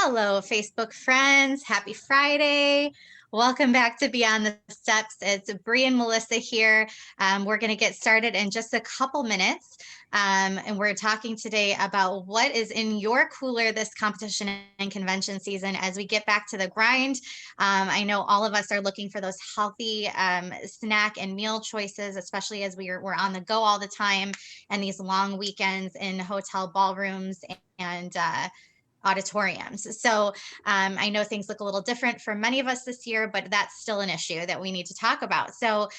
Hello, Facebook friends. Happy Friday. Welcome back to Beyond the Steps. It's Bree and Melissa here. We're going to get started in just a couple minutes. And we're talking today about what is in your cooler this competition and convention season as we get back to the grind. I know all of us are looking for those healthy snack and meal choices, especially as we're on the go all the time and these long weekends in hotel ballrooms and auditoriums. So I know things look a little different for many of us this year, but that's still an issue that we need to talk about. So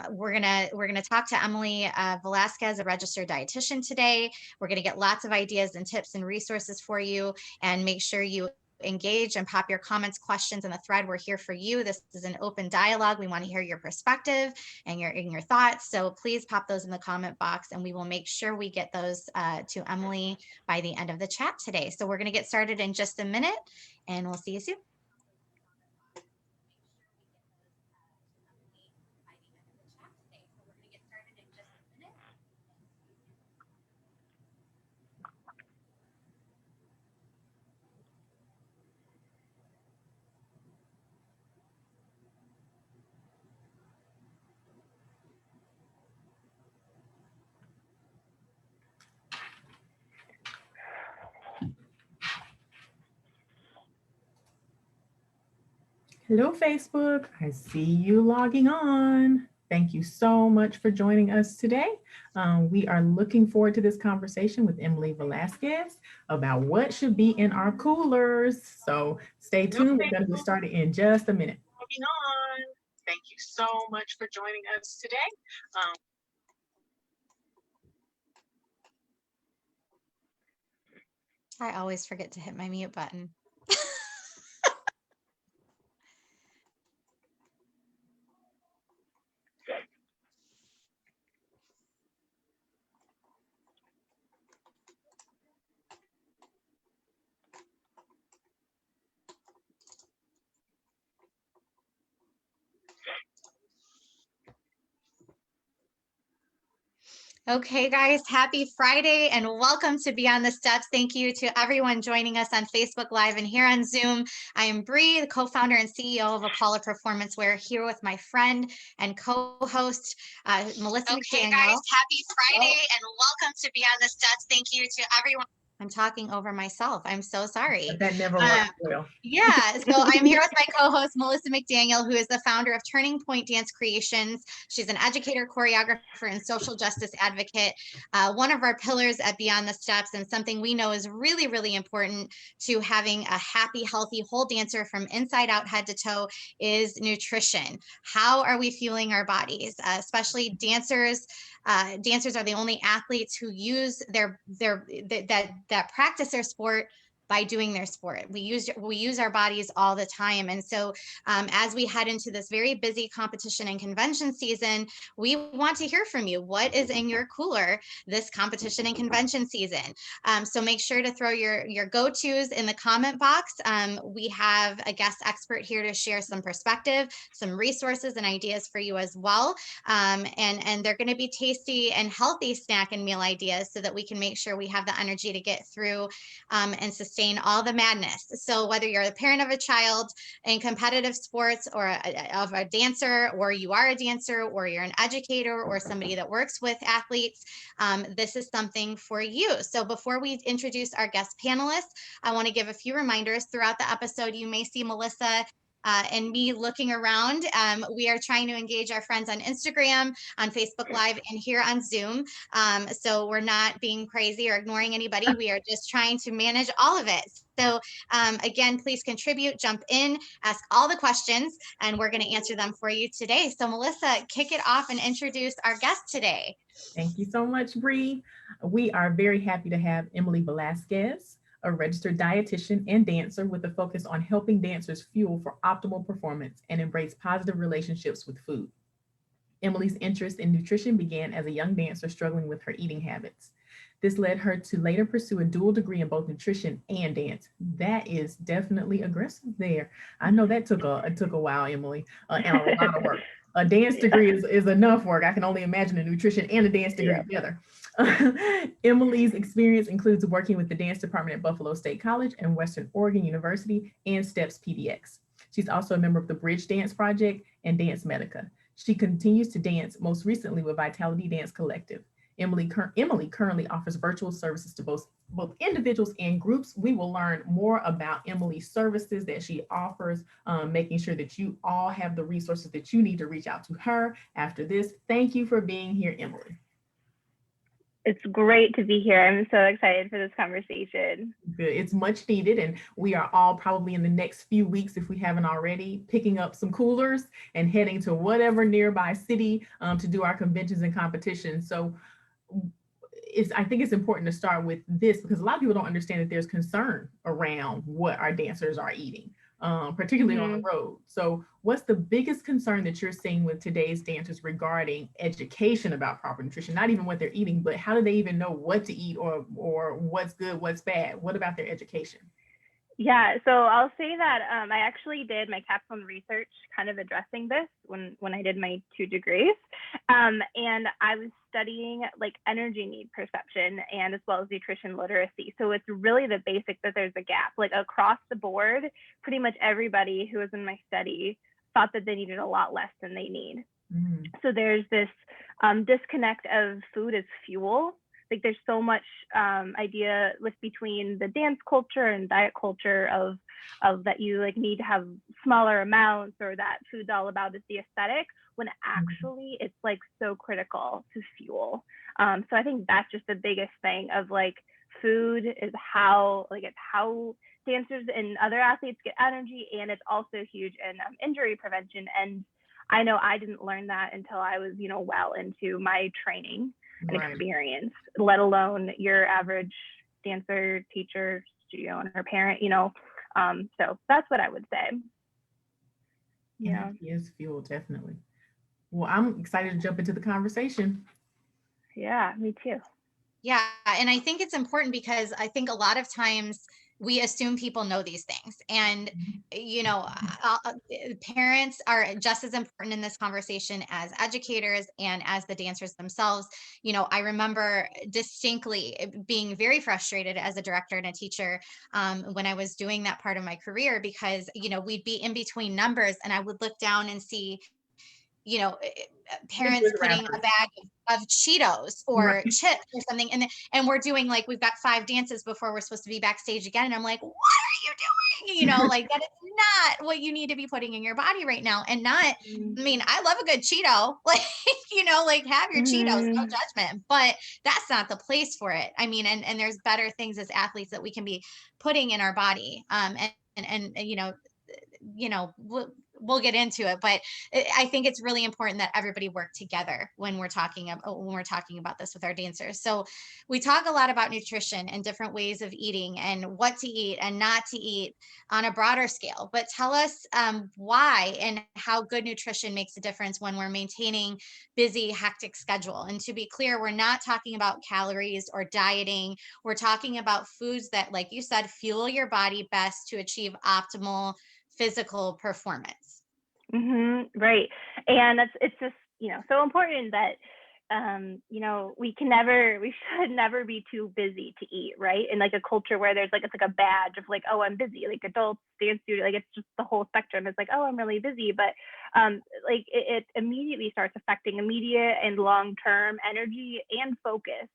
we're gonna talk to Emily Velasquez, a registered dietitian today. We're gonna get lots of ideas and tips and resources for you, and make sure you engage and pop your comments, questions in the thread. We're here for you. This is an open dialogue. We want to hear your perspective and your thoughts. So please pop those in the comment box, and we will make sure we get those to Emily by the end of the chat today. So we're going to get started in just a minute, and we'll see you soon. Hello, Facebook. I see you logging on. Thank you so much for joining us today. We are looking forward to this conversation with Emily Velasquez about what should be in our coolers. So stay tuned. We're going to get started in just a minute. Logging on. Thank you so much for joining us today. I always forget to hit my mute button. Okay, guys, happy Friday and welcome to Beyond the Steps. Thank you to everyone joining us on Facebook Live and here on Zoom. I am Bree, the co-founder and CEO of Apollo Performance Wear, here with my friend and co-host, Melissa McDaniel. Okay, guys, happy Friday and welcome to Beyond the Steps. Thank you to everyone. I'm talking over myself. I'm so sorry. That never works well. Yeah, so I'm here with my co-host, Melissa McDaniel, who is the founder of Turning Point Dance Creations. She's an educator, choreographer, and social justice advocate. One of our pillars at Beyond the Steps, and something we know is really, really important to having a happy, healthy, whole dancer from inside out, head to toe, is nutrition. How are we fueling our bodies? Especially dancers. Dancers are the only athletes who use that practice their sport by doing their sport. We use our bodies all the time. And so as we head into this very busy competition and convention season, we want to hear from you. What is in your cooler this competition and convention season? So make sure to throw your go-tos in the comment box. We have a guest expert here to share some perspective, some resources and ideas for you as well. And they're going to be tasty and healthy snack and meal ideas so that we can make sure we have the energy to get through and sustain all the madness. So whether you're the parent of a child in competitive sports or of a dancer, or you are a dancer, or you're an educator or somebody that works with athletes, this is something for you. So before we introduce our guest panelists, I want to give a few reminders. Throughout the episode, you may see Melissa and me looking around. We are trying to engage our friends on Instagram, on Facebook Live, and here on Zoom. So we're not being crazy or ignoring anybody. We are just trying to manage all of it. So again, please contribute, jump in, ask all the questions, and we're going to answer them for you today. So Melissa, kick it off and introduce our guest today. Thank you so much, Bree. We are very happy to have Emily Velasquez, a registered dietitian and dancer with a focus on helping dancers fuel for optimal performance and embrace positive relationships with food. Emily's interest in nutrition began as a young dancer struggling with her eating habits. This led her to later pursue a dual degree in both nutrition and dance. That is definitely aggressive there. I know that took a while, Emily, and a lot of work. A dance degree is enough work. I can only imagine a nutrition and a dance degree together. Emily's experience includes working with the dance department at Buffalo State College and Western Oregon University and STEPS PDX. She's also a member of the Bridge Dance Project and Dance Medica. She continues to dance, most recently with Vitality Dance Collective. Emily currently offers virtual services to both individuals and groups. We will learn more about Emily's services that she offers, making sure that you all have the resources that you need to reach out to her after this. Thank you for being here, Emily. It's great to be here. I'm so excited for this conversation. Good. It's much needed, and we are all probably in the next few weeks, if we haven't already, picking up some coolers and heading to whatever nearby city to do our conventions and competitions. So I think it's important to start with this because a lot of people don't understand that there's concern around what our dancers are eating, particularly on the road. So what's the biggest concern that you're seeing with today's dancers regarding education about proper nutrition? Not even what they're eating, but how do they even know what to eat or what's good, what's bad? What about their education? Yeah, so I'll say that I actually did my capstone research kind of addressing this when I did my 2 degrees. And I was studying like energy need perception and as well as nutrition literacy. So it's really the basic that there's a gap. Like across the board, pretty much everybody who was in my study thought that they needed a lot less than they need. So there's this disconnect of food as fuel. Like there's so much idea with between the dance culture and diet culture of that you like need to have smaller amounts or that food's all about is the aesthetic, when actually it's like so critical to fuel. So I think that's just the biggest thing of like food is how like it's how dancers and other athletes get energy, and it's also huge in injury prevention. And I know I didn't learn that until I was, you know, well into my training and experience, let alone your average dancer, teacher, studio owner, parent, you know. So that's what I would say. Yeah. Is fuel, definitely. Well, I'm excited to jump into the conversation. Yeah, me too. Yeah, and I think it's important because I think a lot of times we assume people know these things, and you know, parents are just as important in this conversation as educators and as the dancers themselves. You know, I remember distinctly being very frustrated as a director and a teacher when I was doing that part of my career, because you know, we'd be in between numbers and I would look down and see, you know, parents putting a bag of Cheetos or chips or something, and we're doing like, we've got 5 dances before we're supposed to be backstage again, and I'm like, what are you doing? You know, like that is not what you need to be putting in your body right now. And not, I mean, I love a good Cheeto, like, you know, like have your Cheetos, no judgment, but that's not the place for it. I mean, and there's better things as athletes that we can be putting in our body. And you know, we'll get into it, but I think it's really important that everybody work together when we're talking about this with our dancers. So we talk a lot about nutrition and different ways of eating and what to eat and not to eat on a broader scale, but tell us why and how good nutrition makes a difference when we're maintaining busy, hectic schedule. And to be clear, we're not talking about calories or dieting. We're talking about foods that, like you said, fuel your body best to achieve optimal physical performance. Right. And it's just, you know, so important that, you know, we should never be too busy to eat, right? In like a culture where there's like, it's like a badge of like, oh, I'm busy, like adults, dance studio, like it's just the whole spectrum. It's like, oh, I'm really busy. But like it immediately starts affecting immediate and long-term energy and focus.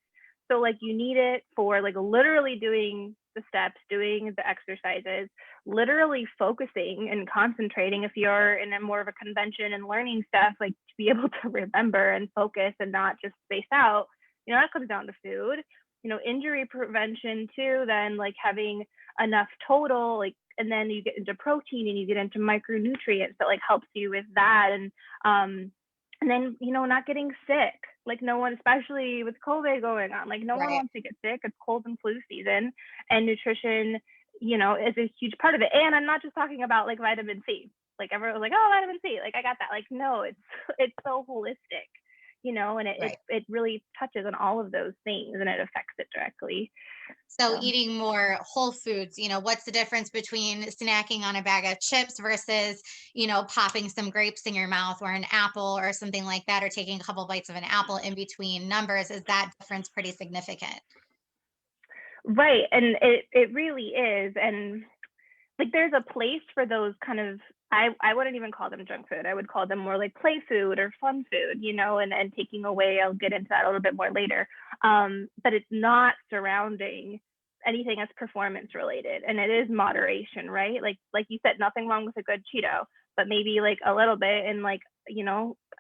So like you need it for like literally doing the steps, doing the exercises, literally focusing and concentrating if you're in a more of a convention and learning stuff, like to be able to remember and focus and not just space out. You know, that comes down to food. You know, injury prevention too, then like having enough total, like, and then you get into protein and you get into micronutrients that like helps you with that. And then, you know, not getting sick. Like no one, especially with COVID going on, like no one wants to get sick. It's cold and flu season, and nutrition, you know, is a huge part of it. And I'm not just talking about like vitamin C. Like everyone was like, oh, vitamin C, like I got that. Like, no, it's so holistic. and Right. it really touches on all of those things and it affects it directly. So So, eating more whole foods, what's the difference between snacking on a bag of chips versus, popping some grapes in your mouth or an apple or something like that, or taking a couple bites of an apple in between numbers? Is that difference pretty significant? right. And it really is. And like there's a place for those kind of, I wouldn't even call them junk food. I would call them more like play food or fun food, and taking away, I'll get into that a little bit more later. But it's not surrounding anything that's performance related, and it is moderation, right? Like you said, nothing wrong with a good Cheeto, but maybe like a little bit and like,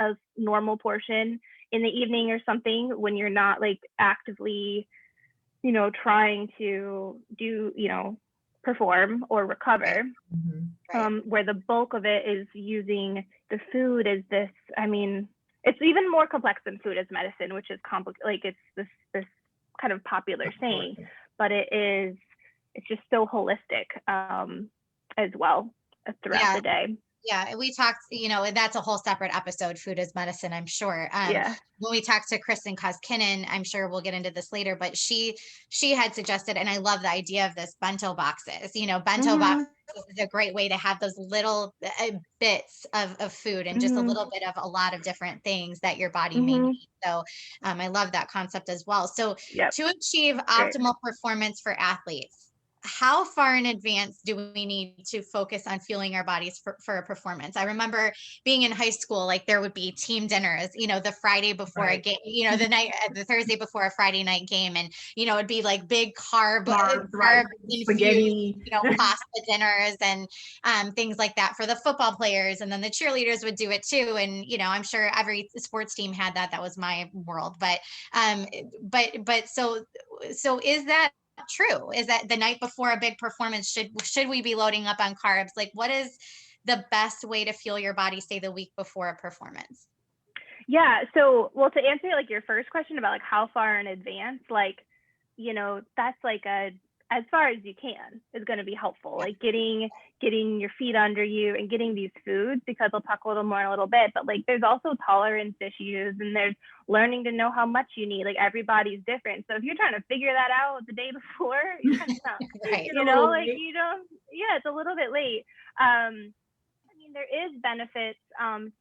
a normal portion in the evening or something when you're not like actively, trying to do, perform or recover. Right. Right. Where the bulk of it is using the food as this, I mean, it's even more complex than food as medicine, which is complicated. Like it's this kind of popular saying, but it's just so holistic as well throughout Yeah. the day. Yeah, we talked, and that's a whole separate episode, food as medicine, I'm sure. Yeah. When we talked to Kristen Koskinen, I'm sure we'll get into this later, but she had suggested, and I love the idea of this bento boxes. Bento boxes is a great way to have those little bits of food and just a little bit of a lot of different things that your body may need. So I love that concept as well. So Yep. to achieve Great. optimal performance for athletes, how far in advance do we need to focus on fueling our bodies for a performance? I remember being in high school, like there would be team dinners, the Friday before a game, the Thursday before a Friday night game. And, it'd be like big carb right. infused, Spaghetti. pasta dinners and things like that for the football players. And then the cheerleaders would do it too. And, I'm sure every sports team had that. That was my world. But so is that true? Is that the night before a big performance, should we be loading up on carbs? Like, what is the best way to fuel your body, say the week before a performance? Yeah. So, well, to answer like your first question about like how far in advance, like, that's like as far as you can is going to be helpful. Like getting your feet under you and getting these foods, because I'll talk a little more in a little bit, but like there's also tolerance issues and there's learning to know how much you need. Like everybody's different. So if you're trying to figure that out the day before, you're kind of stuck. Right. Like you don't, yeah, it's a little bit late. I mean, there is benefits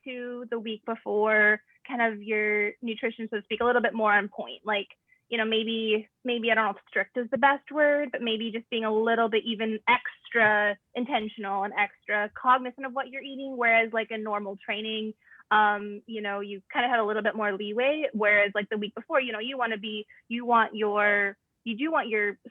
to the week before, kind of your nutrition, so to speak, a little bit more on point. Like, maybe I don't know if strict is the best word, but maybe just being a little bit even extra intentional and extra cognizant of what you're eating. Whereas like in normal training, you kind of had a little bit more leeway. Whereas like the week before, you do want your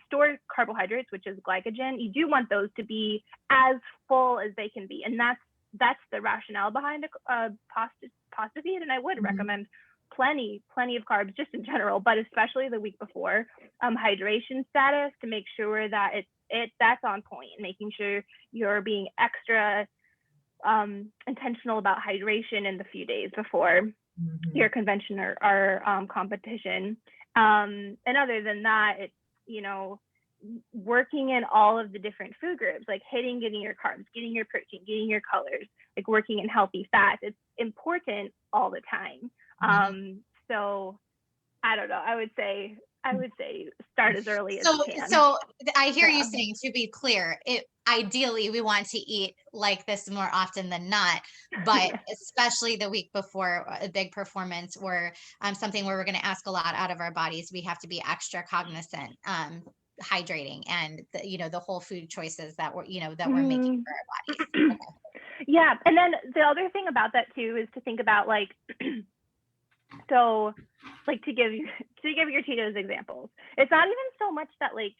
stored carbohydrates, which is glycogen. You do want those to be as full as they can be. And that's the rationale behind a pasta feed. And I would recommend plenty of carbs just in general, but especially the week before. Hydration status, to make sure that that's on point, making sure you're being extra intentional about hydration in the few days before your convention or competition. And other than that, it's working in all of the different food groups, like getting your carbs, getting your protein, getting your colors, like working in healthy fats. It's important all the time. So I don't know. I would say start as early as you can. So I hear you saying, to be clear, ideally we want to eat like this more often than not, but especially the week before a big performance or something where we're going to ask a lot out of our bodies, we have to be extra cognizant, hydrating and the whole food choices that we're making for our bodies. Yeah. And then the other thing about that too is to think about like, so like to give your Cheetos examples, it's not even so much that like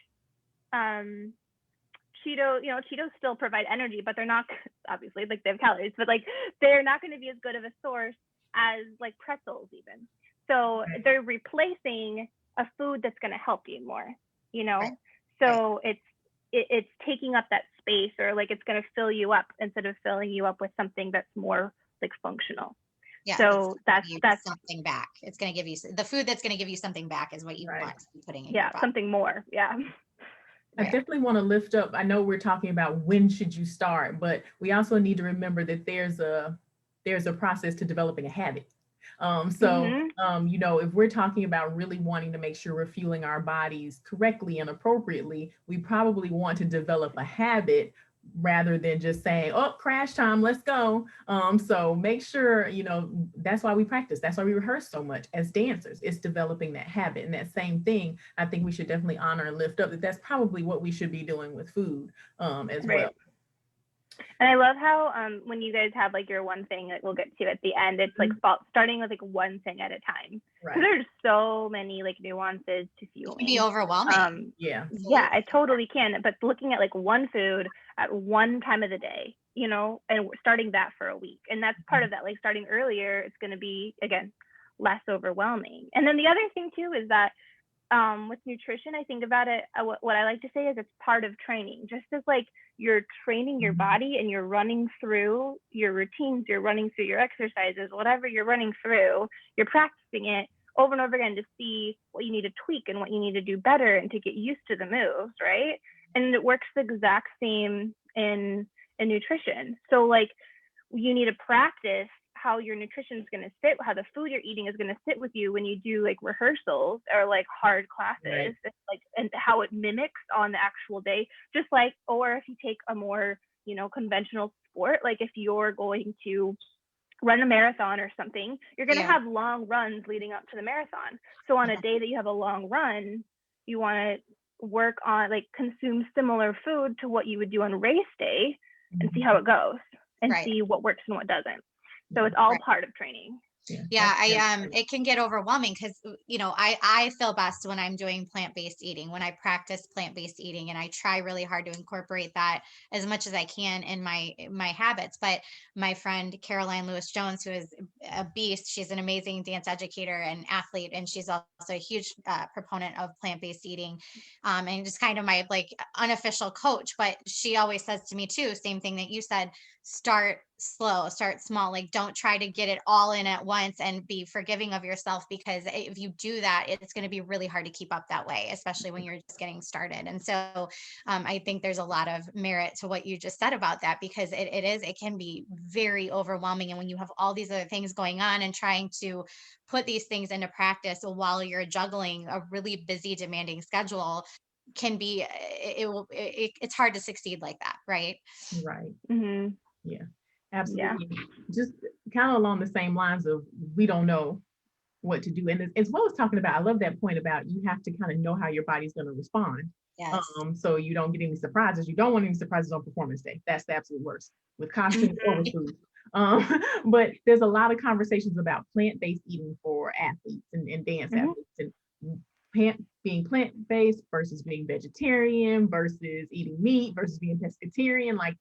Cheetos still provide energy, but they're not, obviously, like they have calories, but like they're not going to be as good of a source as like pretzels even. So they're replacing a food that's going to help you more, Right. So it's taking up that space, or like it's going to fill you up instead of filling you up with something that's more like functional. Yeah. So that's something back. It's going to give you the food that's going to give you something back is what you want to be putting in your body. Something more. Yeah. I definitely want to lift up. I know we're talking about when should you start, but we also need to remember that there's a process to developing a habit. You know, if we're talking about really wanting to make sure we're fueling our bodies correctly and appropriately, we probably want to develop a habit rather than just saying, oh, crash time, let's go. So make sure, you know, that's why we practice. That's why we rehearse so much as dancers. It's developing that habit. And that same thing, I think we should definitely honor and lift up that that's probably what we should be doing with food as well. And I love how when you guys have like your one thing that we'll get to at the end, it's like starting with like one thing at a time. Because there's so many like nuances to fueling. It can be overwhelming. Yeah, I totally can. But looking at like one food at one time of the day, you know, and starting that for a week. And that's part of that, like starting earlier, it's going to be, again, less overwhelming. And then the other thing too is that with nutrition, I think about it, what I like to say is it's part of training. Just as like you're training your body and you're running through your routines, you're running through your exercises, whatever you're running through, you're practicing it over and over again to see what you need to tweak and what you need to do better and to get used to the moves, right? And it works the exact same in nutrition. So like you need to practice how your nutrition is going to sit, how the food you're eating is going to sit with you when you do like rehearsals or like hard classes, like, and how it mimics on the actual day, just like, or if you take a more, you know, conventional sport, like if you're going to run a marathon or something, you're going to have long runs leading up to the marathon. So on a day that you have a long run, you want to work on like consume similar food to what you would do on race day and see how it goes and see what works and what doesn't. So it's all part of training. It can get overwhelming because, you know, I feel best when I'm doing plant-based eating, when I practice plant-based eating, and I try really hard to incorporate that as much as I can in my habits. But my friend Caroline Lewis Jones, who is a beast, she's an amazing dance educator and athlete, and she's also a huge proponent of plant-based eating, and just kind of my like unofficial coach. But she always says to me too, same thing that you said, start slow, start small, like don't try to get it all in at once, and be forgiving of yourself, because if you do that, it's going to be really hard to keep up that way, especially when you're just getting started. And so I think there's a lot of merit to what you just said about that, because it can be very overwhelming. And when you have all these other things going on and trying to put these things into practice while you're juggling a really busy, demanding schedule, can be it's hard to succeed like that, right? Yeah, absolutely. Just kind of along the same lines of we don't know what to do. And as well as talking about, I love that point about you have to kind of know how your body's going to respond. Yes. So you don't get any surprises. You don't want any surprises on performance day. That's the absolute worst with costumes or with food. But there's a lot of conversations about plant-based eating for athletes and dance athletes, and being plant-based versus being vegetarian versus eating meat versus being pescatarian. Like,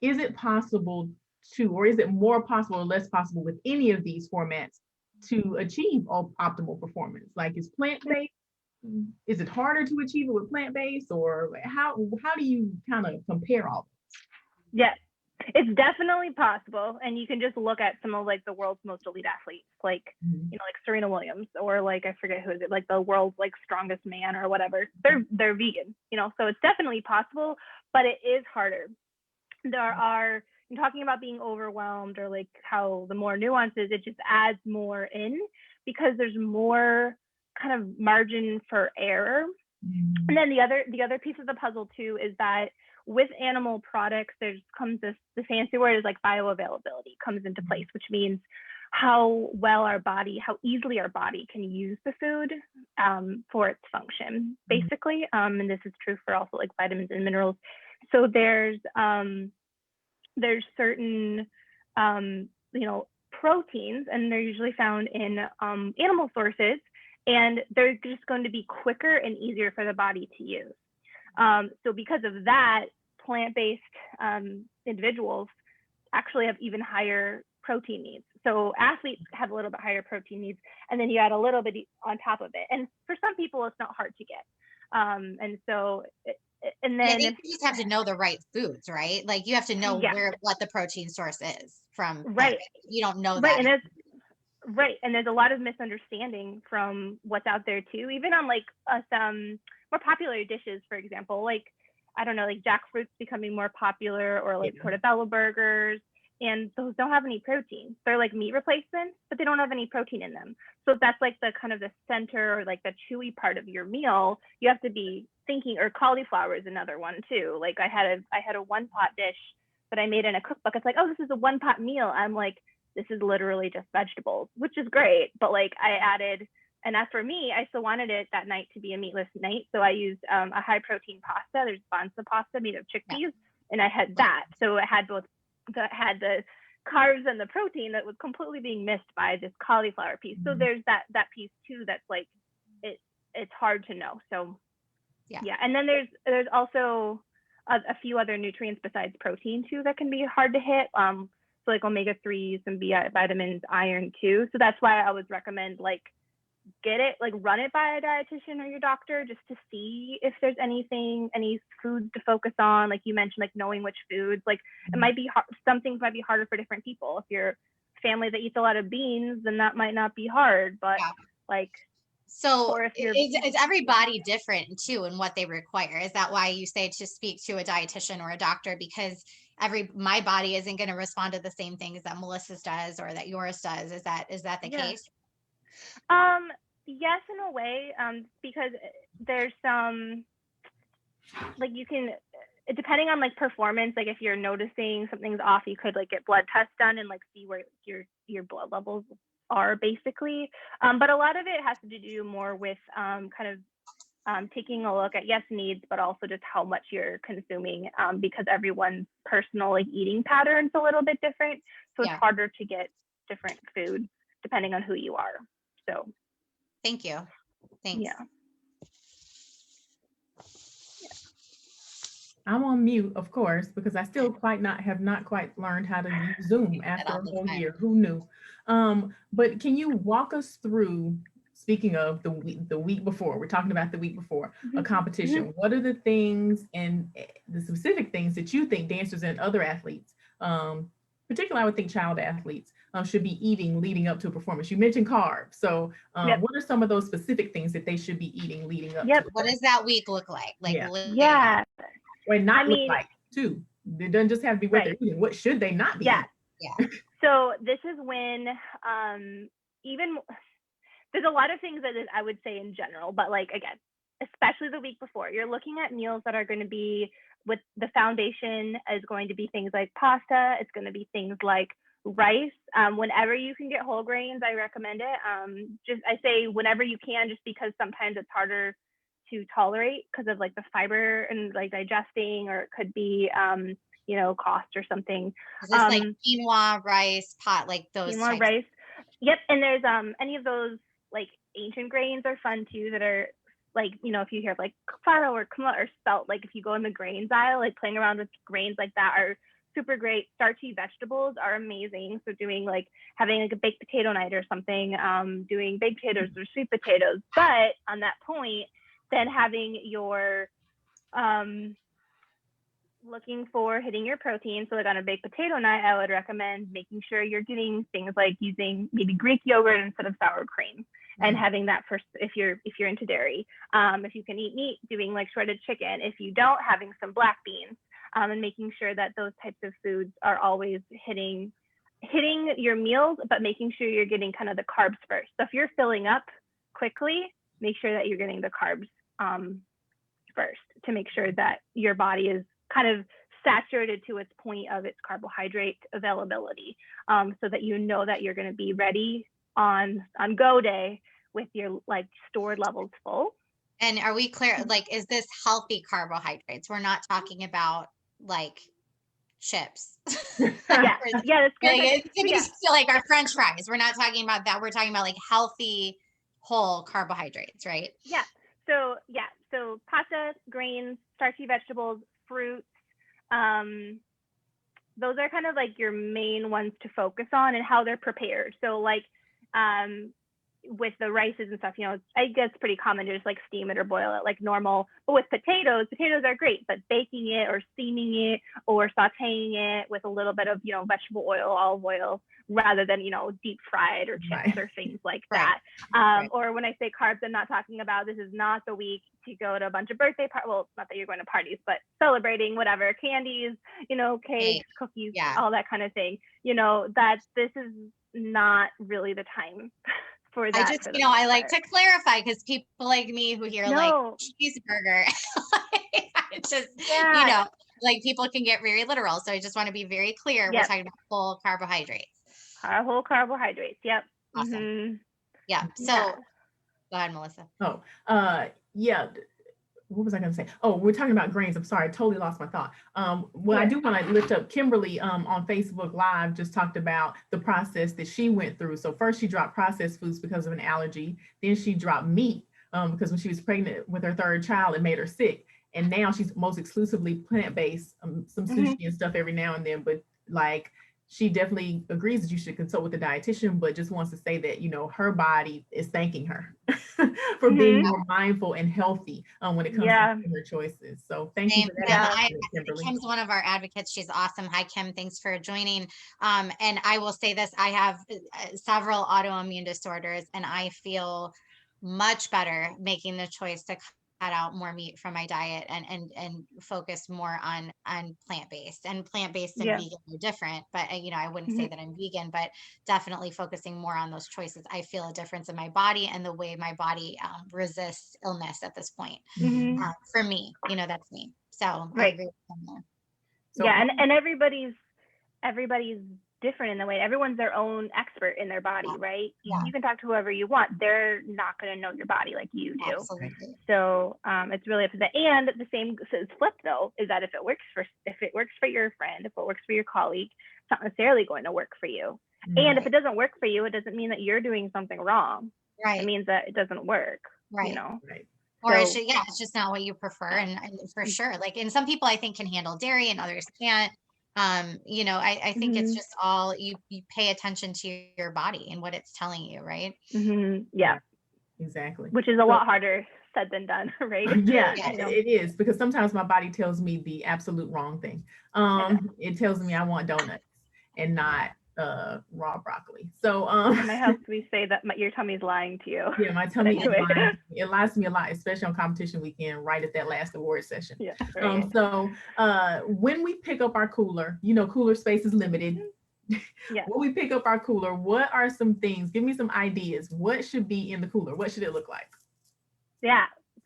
is it possible to, or is it more possible or less possible with any of these formats to achieve optimal performance? Like, is plant-based, is it harder to achieve it with plant-based, or how do you kind of compare all this? Yes, it's definitely possible. And you can just look at some of like the world's most elite athletes, like, you know, like Serena Williams, or like, I forget who is it, like the world's like strongest man or whatever. They're vegan, you know, so it's definitely possible, but it is harder. There are, in talking about being overwhelmed, or like how the more nuances, it just adds more in, because there's more kind of margin for error. And then the other piece of the puzzle too is that with animal products, there comes the fancy word is like bioavailability comes into place, which means how easily our body can use the food for its function, basically. And this is true for also like vitamins and minerals. So there's certain, you know, proteins, and they're usually found in animal sources, and they're just going to be quicker and easier for the body to use. So because of that, plant-based individuals actually have even higher protein needs. So athletes have a little bit higher protein needs, and then you add a little bit on top of it. And for some people, it's not hard to get. And so, and then you just have to know the right foods, right? Like you have to know what the protein source is from. Right. You don't know that. And there's a lot of misunderstanding from what's out there too, even on like some more popular dishes, for example, like, I don't know, like jackfruit's becoming more popular, or like portobello burgers. and those don't have any protein. They're like meat replacements, but they don't have any protein in them. So if that's like the kind of the center or like the chewy part of your meal, you have to be thinking, or cauliflower is another one too. Like I had a one pot dish that I made in a cookbook. It's like, oh, this is a one pot meal. I'm like, this is literally just vegetables, which is great. But like I added, and as for me, I still wanted it that night to be a meatless night. So I used a high protein pasta. There's banza pasta made of chickpeas, and I had that. So it had both the carbs and the protein that was completely being missed by this cauliflower piece. So there's that piece too that's like it's hard to know. So yeah. And then there's also a few other nutrients besides protein too that can be hard to hit. So like omega-3s and vitamins, iron too. So that's why I always recommend like run it by a dietitian or your doctor just to see if there's any foods to focus on. Like you mentioned, like knowing which foods, like it might be hard. Some things might be harder for different people. If you're a family that eats a lot of beans, then that might not be hard, but like, so or if you're, is everybody different too in what they require? Is that why you say to speak to a dietitian or a doctor? Because my body isn't going to respond to the same things that Melissa's does or that yours does. Is that the case? Yes, in a way, because there's some, like you can, depending on like performance, like if you're noticing something's off, you could like get blood tests done and like see where your blood levels are basically. But a lot of it has to do more with taking a look at needs, but also just how much you're consuming, because everyone's personal like eating patterns a little bit different. So it's harder to get different food depending on who you are. So thank you. Thanks. Yeah. I'm on mute, of course, because I still have not quite learned how to use Zoom after a whole year. Who knew? But can you walk us through, speaking of the week before, we're talking about the week before a competition. What are the things and the specific things that you think dancers and other athletes, particularly I would think child athletes, should be eating leading up to a performance? You mentioned carbs. So what are some of those specific things that they should be eating leading up to? What does that week look like? Or not look like too. It doesn't just have to be what they're eating. What should they not be eating? So this is when even there's a lot of things that I would say in general, but like again, especially the week before, you're looking at meals that are going to be with the foundation is going to be things like pasta. It's going to be things like rice. Whenever you can get whole grains, I recommend it. I say whenever you can, just because sometimes it's harder to tolerate because of like the fiber and like digesting, or it could be cost or something. Is this like quinoa, rice, pot, like those quinoa, rice? Yep. And there's any of those like ancient grains are fun too, that are like, if you hear like farro or kumla or spelt, like if you go in the grains aisle, like playing around with grains like that are super great. Starchy vegetables are amazing. So having like a baked potato night or something, doing baked potatoes or sweet potatoes. But on that point, then having your looking for hitting your protein. So like on a baked potato night, I would recommend making sure you're getting things like using maybe Greek yogurt instead of sour cream, and having that first if you're into dairy. If you can eat meat, doing like shredded chicken. If you don't, having some black beans, and making sure that those types of foods are always hitting your meals, but making sure you're getting kind of the carbs first. So if you're filling up quickly, make sure that you're getting the carbs first to make sure that your body is kind of saturated to its point of its carbohydrate availability, so that that you're going to be ready on go day with your like stored levels full. And are we clear? Like, is this healthy carbohydrates? We're not talking about like chips. That's good. It could be like our French fries. We're not talking about that. We're talking about like healthy whole carbohydrates, right? So pasta, grains, starchy vegetables, fruits, those are kind of like your main ones to focus on and how they're prepared. So like with the rices and stuff, you know, I guess it's pretty common to just like steam it or boil it like normal. But with potatoes are great, but baking it or steaming it or sauteing it with a little bit of, you know, vegetable oil, olive oil, rather than, you know, deep fried or chips or things like that. Or when I say carbs, I'm not talking about, this is not the week to go to a bunch of birthday parties. Well, not that you're going to parties, but celebrating whatever, candies, you know, cakes, cookies, all that kind of thing. You know, that this is not really the time for that. I just, you know, I like to clarify because people like me who hear like cheeseburger, it's just, you know, like people can get very literal. So I just want to be very clear. We're talking about full carbohydrates. Whole carbohydrates. Yep. Awesome. Yeah. So go ahead, Melissa. Yeah. What was I going to say? Oh, we're talking about grains. I'm sorry, I totally lost my thought. Well, I do want to lift up Kimberly on Facebook Live, just talked about the process that she went through. So first she dropped processed foods because of an allergy. Then she dropped meat because when she was pregnant with her third child, it made her sick. And now she's most exclusively plant-based, some sushi and stuff every now and then. But like, she definitely agrees that you should consult with a dietitian, but just wants to say that, you know, her body is thanking her for being more mindful and healthy when it comes to her choices. So thank you for that. Kim's one of our advocates. She's awesome. Hi, Kim. Thanks for joining. And I will say this, I have several autoimmune disorders and I feel much better making the choice to cut out more meat from my diet and focus more on plant-based and vegan are different, but you know, I wouldn't say that I'm vegan, but definitely focusing more on those choices. I feel a difference in my body and the way my body resists illness at this point. For me, you know, that's me. So I agree with them there. So, and everybody's different in the way, everyone's their own expert in their body, right? You can talk to whoever you want. They're not going to know your body like you do. Absolutely. So it's really up to them. And the same, so it's flipped though, is that if it works for your friend, if it works for your colleague, it's not necessarily going to work for you. And if it doesn't work for you, it doesn't mean that you're doing something wrong. It means that it doesn't work. You know? Or it's just not what you prefer. And for sure, like, and some people I think can handle dairy and others can't. You know, I think it's just all you pay attention to your body and what it's telling you, right? Yeah, exactly. Which is a lot harder said than done, right? It is, because sometimes my body tells me the absolute wrong thing. It tells me I want donuts and not raw broccoli. So in my house we say that your tummy's lying to you. Yeah, my tummy is lying. It lies to me a lot, especially on competition weekend, right at that last award session. So when we pick up our cooler, you know, cooler space is limited. When we pick up our cooler, what are some things? Give me some ideas. What should be in the cooler? What should it look like?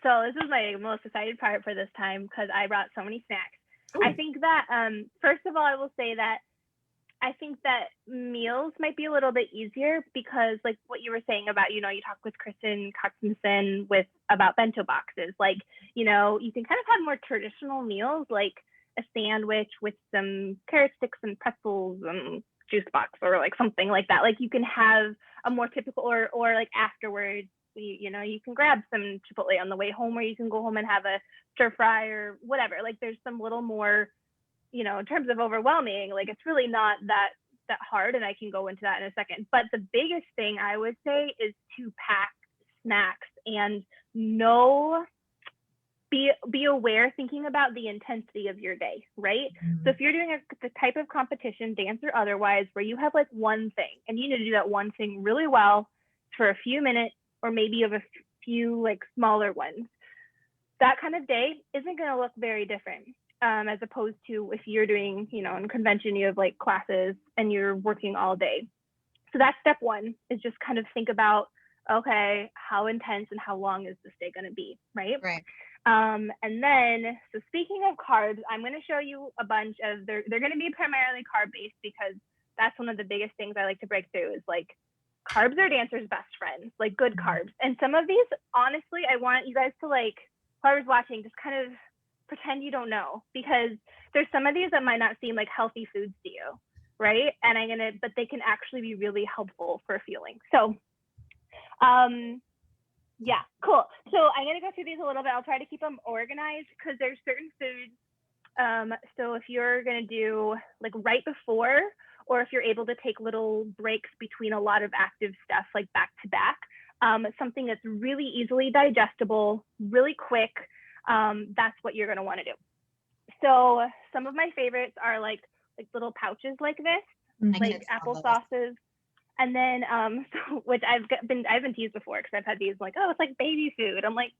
So this is my most excited part for this time because I brought so many snacks. Ooh. I think that first of all, I will say that I think that meals might be a little bit easier because, like what you were saying about, you know, you talked with Kristen Coxenson about bento boxes. Like, you know, you can kind of have more traditional meals, like a sandwich with some carrot sticks and pretzels and juice box, or like something like that. Like you can have a more typical, or like afterwards, you know, you can grab some Chipotle on the way home, or you can go home and have a stir fry or whatever. Like there's some little more, you know, in terms of overwhelming, like it's really not that hard, and I can go into that in a second. But the biggest thing I would say is to pack snacks and be aware, thinking about the intensity of your day, right? So if you're doing the type of competition, dance or otherwise, where you have like one thing and you need to do that one thing really well for a few minutes, or maybe you have a few like smaller ones, that kind of day isn't going to look very different. As opposed to if you're doing, you know, in convention, you have like classes and you're working all day. So that's step one, is just kind of think about, okay, how intense and how long is this day going to be, right? And then, so speaking of carbs, I'm going to show you a bunch of, they're going to be primarily carb-based because that's one of the biggest things I like to break through is like, carbs are dancers' best friends, like good carbs. And some of these, honestly, I want you guys to like, whoever's watching, just kind of pretend you don't know, because there's some of these that might not seem like healthy foods to you, right? And but they can actually be really helpful for feeling. So, yeah, cool. So I'm gonna go through these a little bit. I'll try to keep them organized because there's certain foods. So if you're gonna do like right before, or if you're able to take little breaks between a lot of active stuff, like back to back, something that's really easily digestible, really quick, that's what you're going to want to do. So some of my favorites are like little pouches like this, like applesauces. And then, which I haven't used before because I've had these like, oh, it's like baby food. I'm like,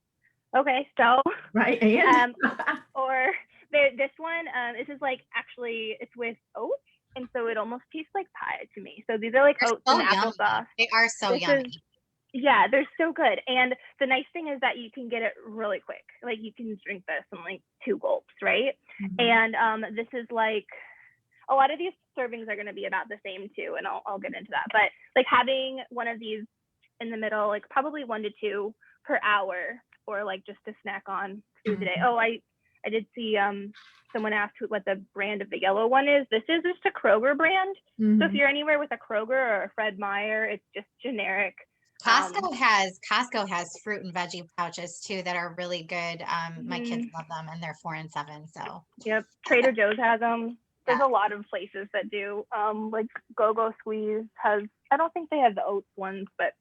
okay, so. Right, and? Or this one, this is like, actually, it's with oats. And so it almost tastes like pie to me. So these are like oats and applesauce. They are so yummy. Yeah, they're so good. And the nice thing is that you can get it really quick. Like you can drink this in like 2 gulps, right? And this is like, a lot of these servings are going to be about the same too, and I'll get into that. But like having one of these in the middle, like probably 1 to 2 per hour, or like just to snack on through the day. Oh, I did see someone asked what the brand of the yellow one is. This is just a Kroger brand. So if you're anywhere with a Kroger or a Fred Meyer, it's just generic. Costco has fruit and veggie pouches too that are really good. My kids love them, and they're 4 and 7. So yep, Trader Joe's has them. There's a lot of places that do. Like Go-Go Squeeze has. I don't think they have the oats ones, but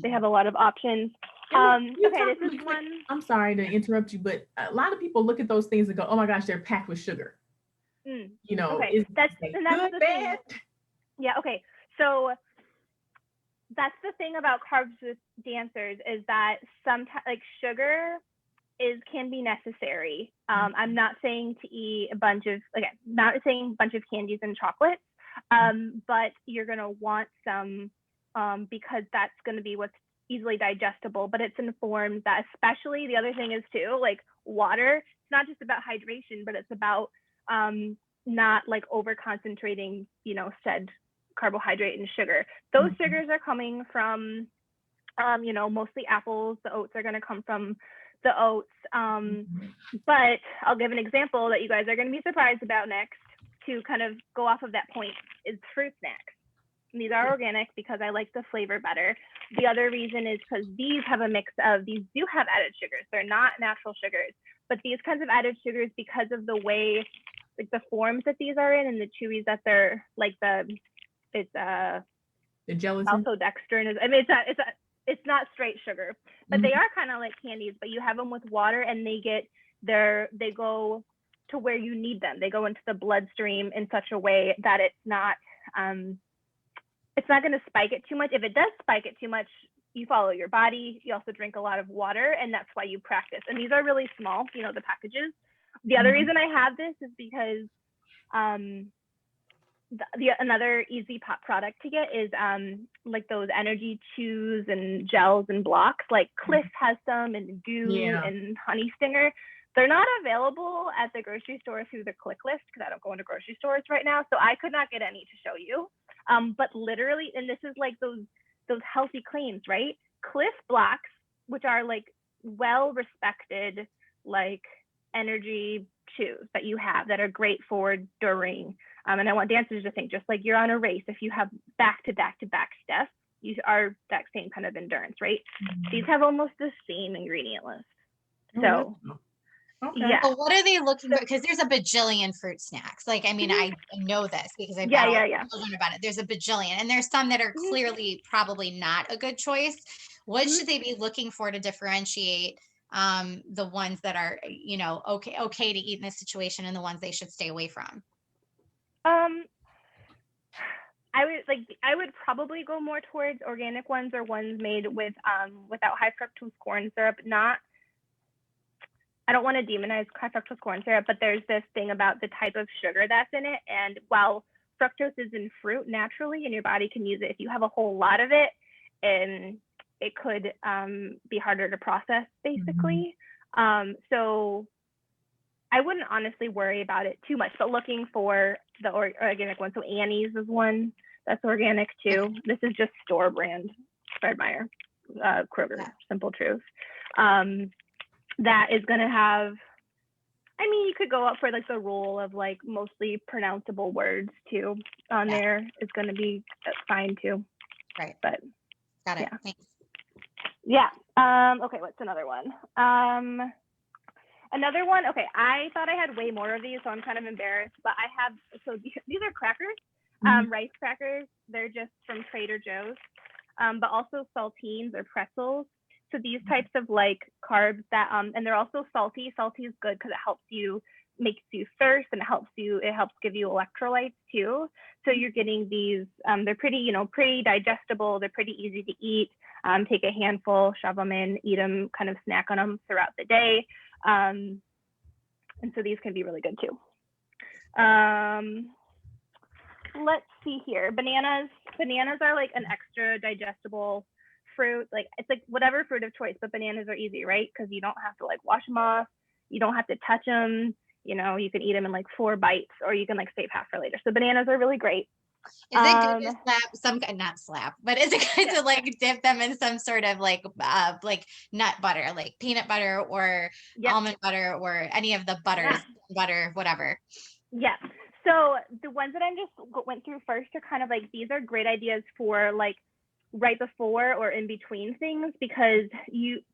they have a lot of options. Okay, this is one. I'm sorry to interrupt you, but a lot of people look at those things and go, "Oh my gosh, they're packed with sugar." You know, okay. That's good, the bad? thing. Yeah. Okay. So that's the thing about carbs with dancers is that sometimes like sugar can be necessary. I'm not saying to eat a bunch of candies and chocolates, but you're gonna want some because that's gonna be what's easily digestible. But it's in forms that, especially the other thing is too, like water. It's not just about hydration, but it's about not like over concentrating, said carbohydrate and sugar. Those sugars are coming from, mostly apples. The oats are going to come from the oats. But I'll give an example that you guys are going to be surprised about next to kind of go off of that point is fruit snacks. And these are organic because I like the flavor better. The other reason is because these have a mix of, these do have added sugars. They're not natural sugars, but these kinds of added sugars, because of the way, like the forms that these are in and the chewies that they're like it's the gelatin, maltodextrin. I mean, it's not straight sugar, but they are kind of like candies, but you have them with water and they go to where you need them. They go into the bloodstream in such a way that it's not going to spike it too much. If it does spike it too much, you follow your body. You also drink a lot of water, and that's why you practice. And these are really small, the packages. The other reason I have this is because another easy pop product to get is like those energy chews and gels and blocks. Like Cliff has some, and Goo and Honey Stinger. They're not available at the grocery store through the click list because I don't go into grocery stores right now. So I could not get any to show you. But literally, and this is like those healthy claims, right? Cliff blocks, which are like well-respected, like energy chews that you have that are great for during. And I want dancers to think just like you're on a race. If you have back-to-back stuff, you are that same kind of endurance, right? These have almost the same ingredient list. So. Okay. Yeah. But what are they looking for? Because there's a bajillion fruit snacks. Like, I mean, I know this because I've got children about it. There's a bajillion, and there's some that are clearly probably not a good choice. What should they be looking for to differentiate the ones that are, okay to eat in this situation, and the ones they should stay away from? I would probably go more towards organic ones or ones made with without high fructose corn syrup. I don't want to demonize high fructose corn syrup, but there's this thing about the type of sugar that's in it. And while fructose is in fruit naturally, and your body can use it, if you have a whole lot of it, and it could be harder to process, basically. So I wouldn't honestly worry about it too much, but looking for the organic one. So Annie's is one that's organic too. This is just store brand, Fred Meyer, Kroger, Simple Truth. That is going to have, I mean, you could go up for like the rule of like mostly pronounceable words too on there is going to be fine too. Right. But got it. Thanks. Yeah. Okay. What's another one? Another one. Okay. I thought I had way more of these, so I'm kind of embarrassed, but I have, so these are crackers, rice crackers. They're just from Trader Joe's. but also saltines or pretzels. So these types of like carbs that, and they're also salty. Salty is good because it helps you, makes you thirst, and it helps give you electrolytes too. So you're getting these, they're pretty, pretty digestible. They're pretty easy to eat. Take a handful, shove them in, eat them, kind of snack on them throughout the day. And so these can be really good too. Let's see here. Bananas are like an extra digestible fruit. Like it's like whatever fruit of choice, but bananas are easy, right? Because you don't have to like wash them off. You don't have to touch them. You can eat them in like 4 bites, or you can like save half for later. So bananas are really great. Is it good to not slap, but is it good to like dip them in some sort of like nut butter, like peanut butter or almond butter or any of the butters, butter, whatever? Yeah. So the ones that I just went through first are kind of like, these are great ideas for like right before or in between things, because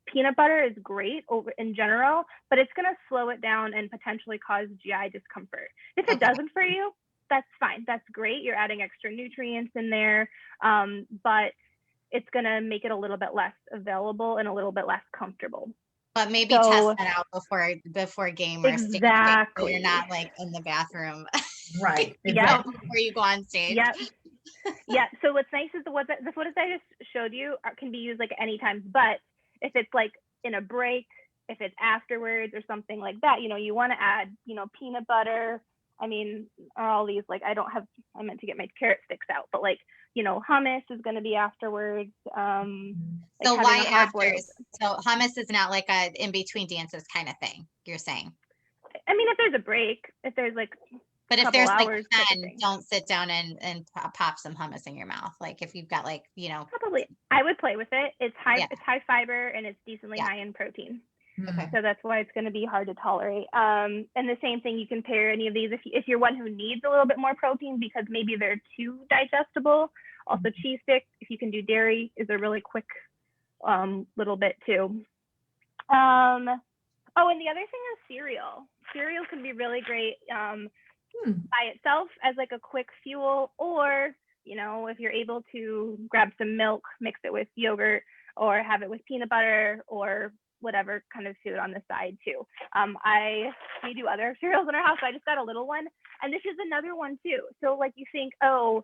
peanut butter is great over in general, but it's going to slow it down and potentially cause GI discomfort. If it doesn't for you, that's fine. That's great. You're adding extra nutrients in there, but it's going to make it a little bit less available and a little bit less comfortable. But maybe test that out before game or exactly. so you're not like in the bathroom. Right. Exactly. Before you go on stage. Yep. Yeah. So what's nice is the footage I just showed you can be used like anytime, but if it's like in a break, if it's afterwards or something like that, you want to add, peanut butter. I mean, all these, like, I meant to get my carrot sticks out, but like, hummus is going to be afterwards. So why after? So hummus is not like a in between dances kind of thing, you're saying? I mean, if there's a break, if there's like, but if there's like 10, don't sit down and pop some hummus in your mouth. Like if you've got like, Probably, I would play with it. It's high fiber and it's decently high in protein. Okay. So that's why it's going to be hard to tolerate. And the same thing, you can pair any of these if you're one who needs a little bit more protein because maybe they're too digestible. Also, cheese sticks, if you can do dairy, is a really quick little bit too. Oh, and the other thing is cereal. Cereal can be really great by itself as like a quick fuel, or if you're able to grab some milk, mix it with yogurt, or have it with peanut butter, or whatever kind of food on the side too. We do other cereals in our house. So I just got a little one, and this is another one too. So like you think, well,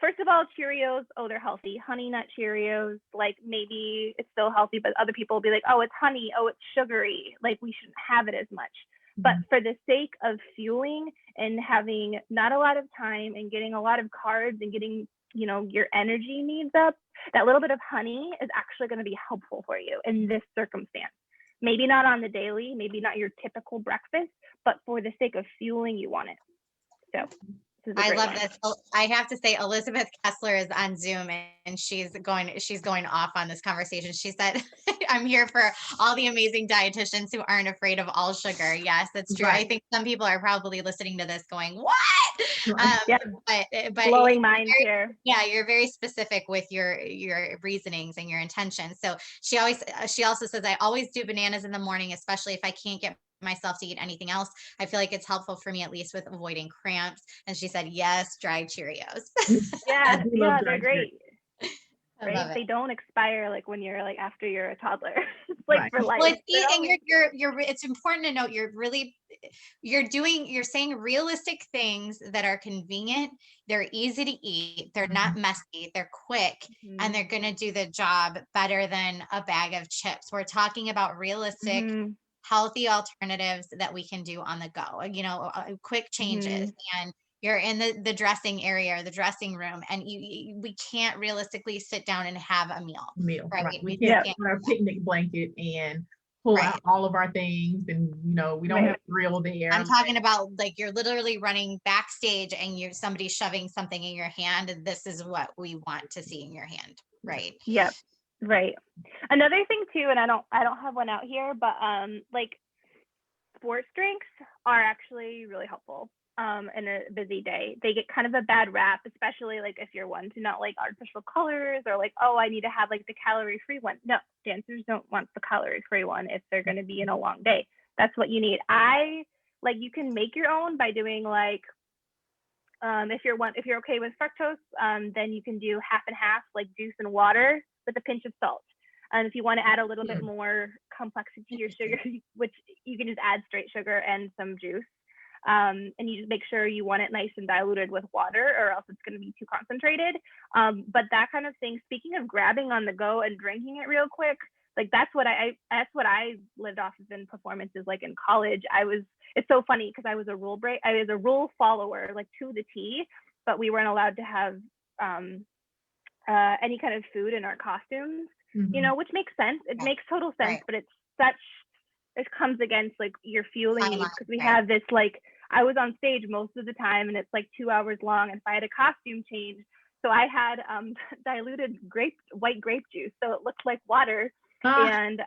first of all, Cheerios, they're healthy. Honey Nut Cheerios, like maybe it's still healthy, but other people will be like, it's honey, it's sugary, like we shouldn't have it as much. But for the sake of fueling and having not a lot of time and getting a lot of carbs and getting your energy needs up, that little bit of honey is actually going to be helpful for you in this circumstance. Maybe not on the daily, maybe not your typical breakfast, but for the sake of fueling, you want it. So I love this. I have to say, Elizabeth Kessler is on Zoom and she's going off on this conversation. She said, I'm here for all the amazing dietitians who aren't afraid of all sugar. Yes, that's true. Right. I think some people are probably listening to this going, what? But blowing minds here. Yeah, you're very specific with your reasonings and your intentions. So she also says, I always do bananas in the morning, especially if I can't get myself to eat anything else. I feel like it's helpful for me, at least with avoiding cramps. And she said, yes, dried Cheerios. Yeah, they're great. Right? They don't expire like when you're like after you're a toddler. It's like for life. Well, it's important to note you're saying realistic things that are convenient, they're easy to eat, they're not messy, they're quick, and they're going to do the job better than a bag of chips. We're talking about realistic healthy alternatives that we can do on the go, quick changes. And you're in the dressing area or the dressing room, and we can't realistically sit down and have a meal. Right? We can't put our picnic blanket and pull out all of our things, and we don't have grill there. I'm talking about like you're literally running backstage and somebody shoving something in your hand, and this is what we want to see in your hand, right? Yep. Right. Another thing too, and I don't have one out here, but like sports drinks are actually really helpful in a busy day. They get kind of a bad rap, especially like if you're one to not like artificial colors or like, I need to have like the calorie-free one. No, dancers don't want the calorie-free one if they're going to be in a long day. That's what you need. You can make your own by doing like If you're okay with fructose, then you can do half and half, like juice and water with a pinch of salt. And if you want to add a little bit more complexity to your sugar, which you can just add straight sugar and some juice. And you just make sure you want it nice and diluted with water, or else it's going to be too concentrated. But that kind of thing, speaking of grabbing on the go and drinking it real quick, like that's what I lived off of in performances. Like in college, it's so funny because I was a rule follower, like to the T, but we weren't allowed to have any kind of food in our costumes, you know, which makes sense. It makes total sense, but it comes against like your fueling needs, because we have this, like, I was on stage most of the time and it's like 2 hours long, and if I had a costume change, so I had diluted white grape juice, so it looked like water. And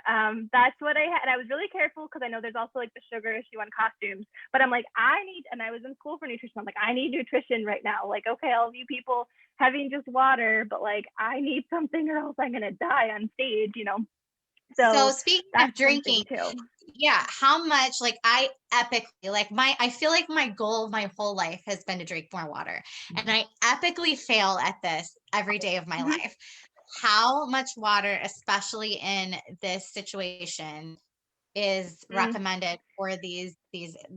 that's what I had. And I was really careful because I know there's also like the sugar issue on costumes, but I'm like, and I was in school for nutrition. I'm like, I need nutrition right now. Like, okay, all of you people having just water, but like, I need something or else I'm going to die on stage, you know? So speaking of drinking, too. Yeah, how much, like, I feel like my goal of my whole life has been to drink more water, and I epically fail at this every day of my life. How much water, especially in this situation, is recommended for these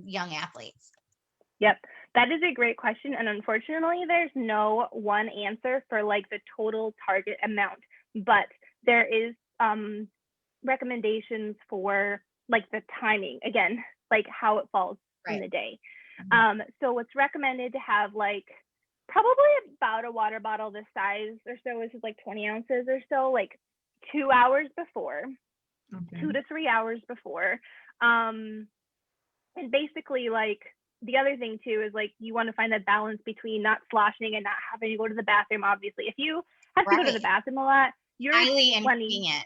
young athletes? Yep, that is a great question. And unfortunately, there's no one answer for like the total target amount, but there is recommendations for like the timing, again, like how it falls in the day. So what's recommended to have, like, probably about a water bottle this size or so, which is like 20 ounces or so, like 2 hours before, 2 to 3 hours before. And basically, like, the other thing too is like you want to find that balance between not sloshing and not having to go to the bathroom. Obviously, if you have to go to the bathroom a lot, you're highly inconvenient.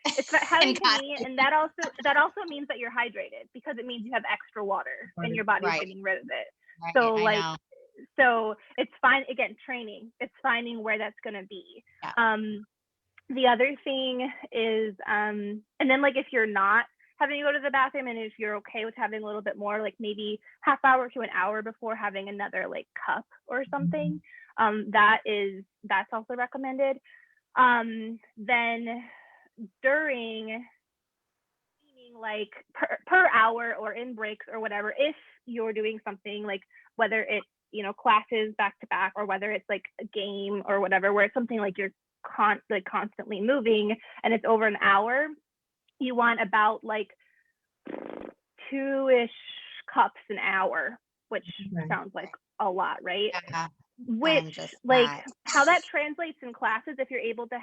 It's highly convenient, and that also means that you're hydrated, because it means you have extra water and your body's getting rid of it. So like, so it's fine. Again, training. It's finding where that's going to be. The other thing is, and then like if you're not having to go to the bathroom, and if you're okay with having a little bit more, like maybe half hour to an hour before having another like cup or something, that's also recommended. Then during, like per hour or in breaks or whatever, if you're doing something like, whether it's, you know, classes back to back, or whether it's like a game or whatever, where it's something like you're constantly moving and it's over an hour, you want about like 2-ish cups an hour, which sounds like a lot, right? Which, like, how that translates in classes, if you're able to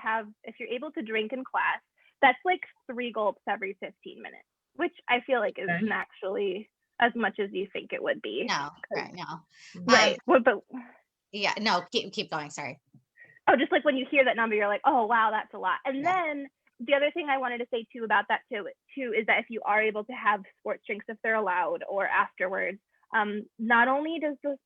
drink in class, that's like 3 gulps every 15 minutes, which I feel like isn't actually as much as you think it would be. No. But yeah, no, keep going. Sorry. Oh, just like when you hear that number, you're like, oh wow, that's a lot. And then the other thing I wanted to say too about that too is that if you are able to have sports drinks, if they're allowed, or afterwards, not only does the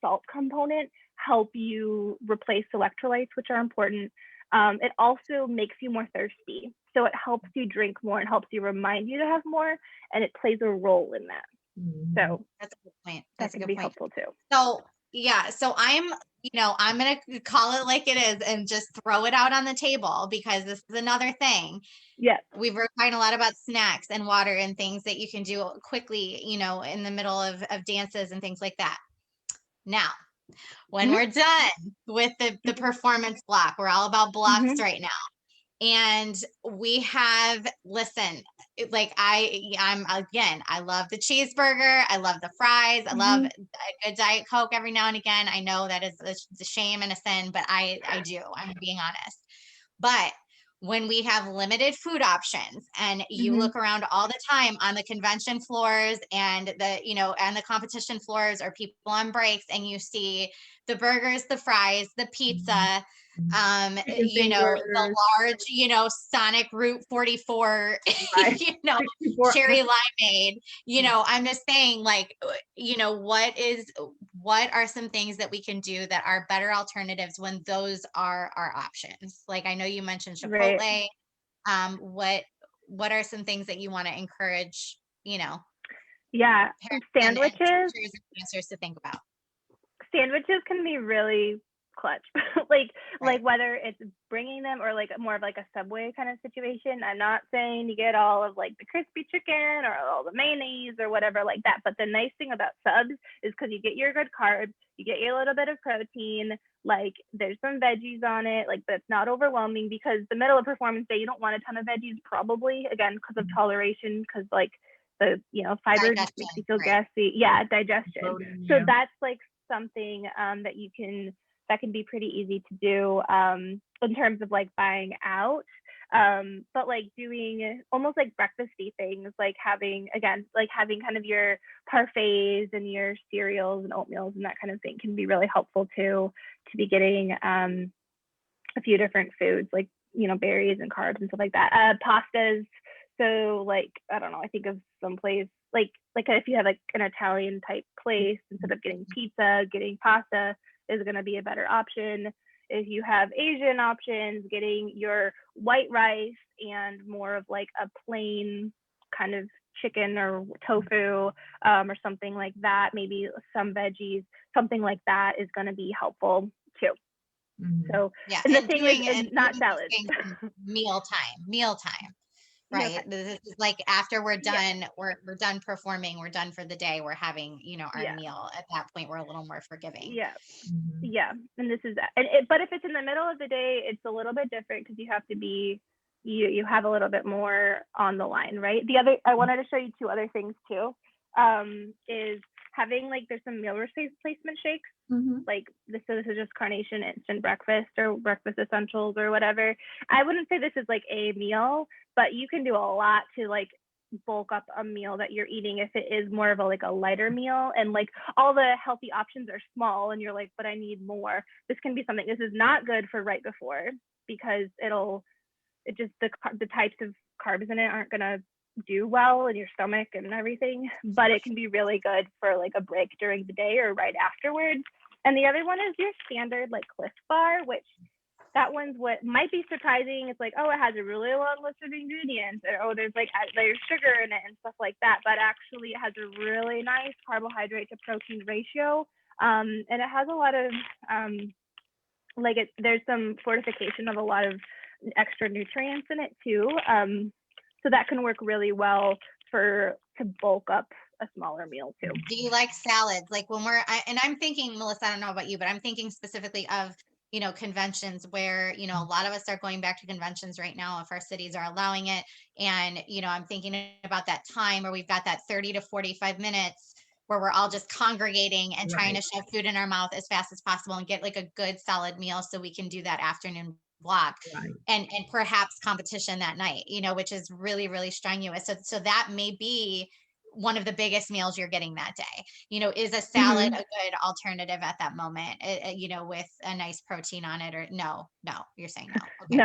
salt component help you replace electrolytes, which are important, it also makes you more thirsty. So it helps you drink more and helps you remind you to have more, and it plays a role in that. So that's a good point. That can be helpful too. So I'm going to call it like it is and just throw it out on the table, because this is another thing. Yeah. We've been talking a lot about snacks and water and things that you can do quickly, you know, in the middle of dances and things like that. Now, when we're done with the performance block, we're all about blocks right now. And we have, listen, like I love the cheeseburger. I love the fries. I love a good Diet Coke every now and again. I know that is a shame and a sin, but I do. I'm being honest. But when we have limited food options, and you look around all the time on the convention floors and the competition floors, or people on breaks, and you see the burgers, the fries, the pizza, the large, Sonic Route 44, cherry limeade, I'm just saying, like, what are some things that we can do that are better alternatives when those are our options? Like, I know you mentioned Chipotle. What are some things that you want to encourage, sandwiches and to think about? Sandwiches can be really clutch. Like whether it's bringing them or like more of like a Subway kind of situation. I'm not saying you get all of like the crispy chicken or all the mayonnaise or whatever like that. But the nice thing about subs is because you get your good carbs, you get your little bit of protein, like there's some veggies on it, like that's not overwhelming, because the middle of performance day, you don't want a ton of veggies, probably, again, because of toleration, because like the, fiber just makes you feel gassy. Yeah, digestion. Loading, so that's like something that can be pretty easy to do in terms of like buying out. But like doing almost like breakfasty things, like having kind of your parfaits and your cereals and oatmeals and that kind of thing can be really helpful too, to be getting a few different foods, like, berries and carbs and stuff like that. Pastas. So like, I don't know, I think of some place, like if you have like an Italian type place, instead of getting pizza, getting pasta is going to be a better option. If you have Asian options, getting your white rice and more of like a plain kind of chicken or tofu or something like that, maybe some veggies, something like that is going to be helpful too. So, and the thing is not salads. Mealtime. Right. This is like after we're done, we're done performing, we're done for the day, we're having, our meal. At that point, we're a little more forgiving. Yeah. And this is, but if it's in the middle of the day, it's a little bit different, because you have to be, you have a little bit more on the line, right? I wanted to show you two other things too, is having like, there's some meal replacement shakes. Like this is just Carnation Instant Breakfast or Breakfast Essentials or whatever. I wouldn't say this is like a meal, but you can do a lot to like bulk up a meal that you're eating if it is more of a lighter meal, and like all the healthy options are small and you're like, but I need more. This can be something. This is not good for right before, because the types of carbs in it aren't gonna do well in your stomach and everything, but it can be really good for like a break during the day or right afterwards. And the other one is your standard like Cliff Bar, which that one's what might be surprising. It's like, oh, it has a really long list of ingredients, or there's sugar in it and stuff like that, but actually it has a really nice carbohydrate to protein ratio, and it has a lot of there's some fortification of a lot of extra nutrients in it too, so that can work really well to bulk up a smaller meal too. Do you like salads? Like when I'm thinking, Melissa, I don't know about you, but I'm thinking specifically of, conventions where, a lot of us are going back to conventions right now, if our cities are allowing it. And, I'm thinking about that time where we've got that 30 to 45 minutes where we're all just congregating and trying to shove food in our mouth as fast as possible and get like a good solid meal, so we can do that afternoon block and perhaps competition that night, which is really, really strenuous. So that may be one of the biggest meals you're getting that day. Is a salad a good alternative at that moment, with a nice protein on it? Or no, you're saying no. Okay.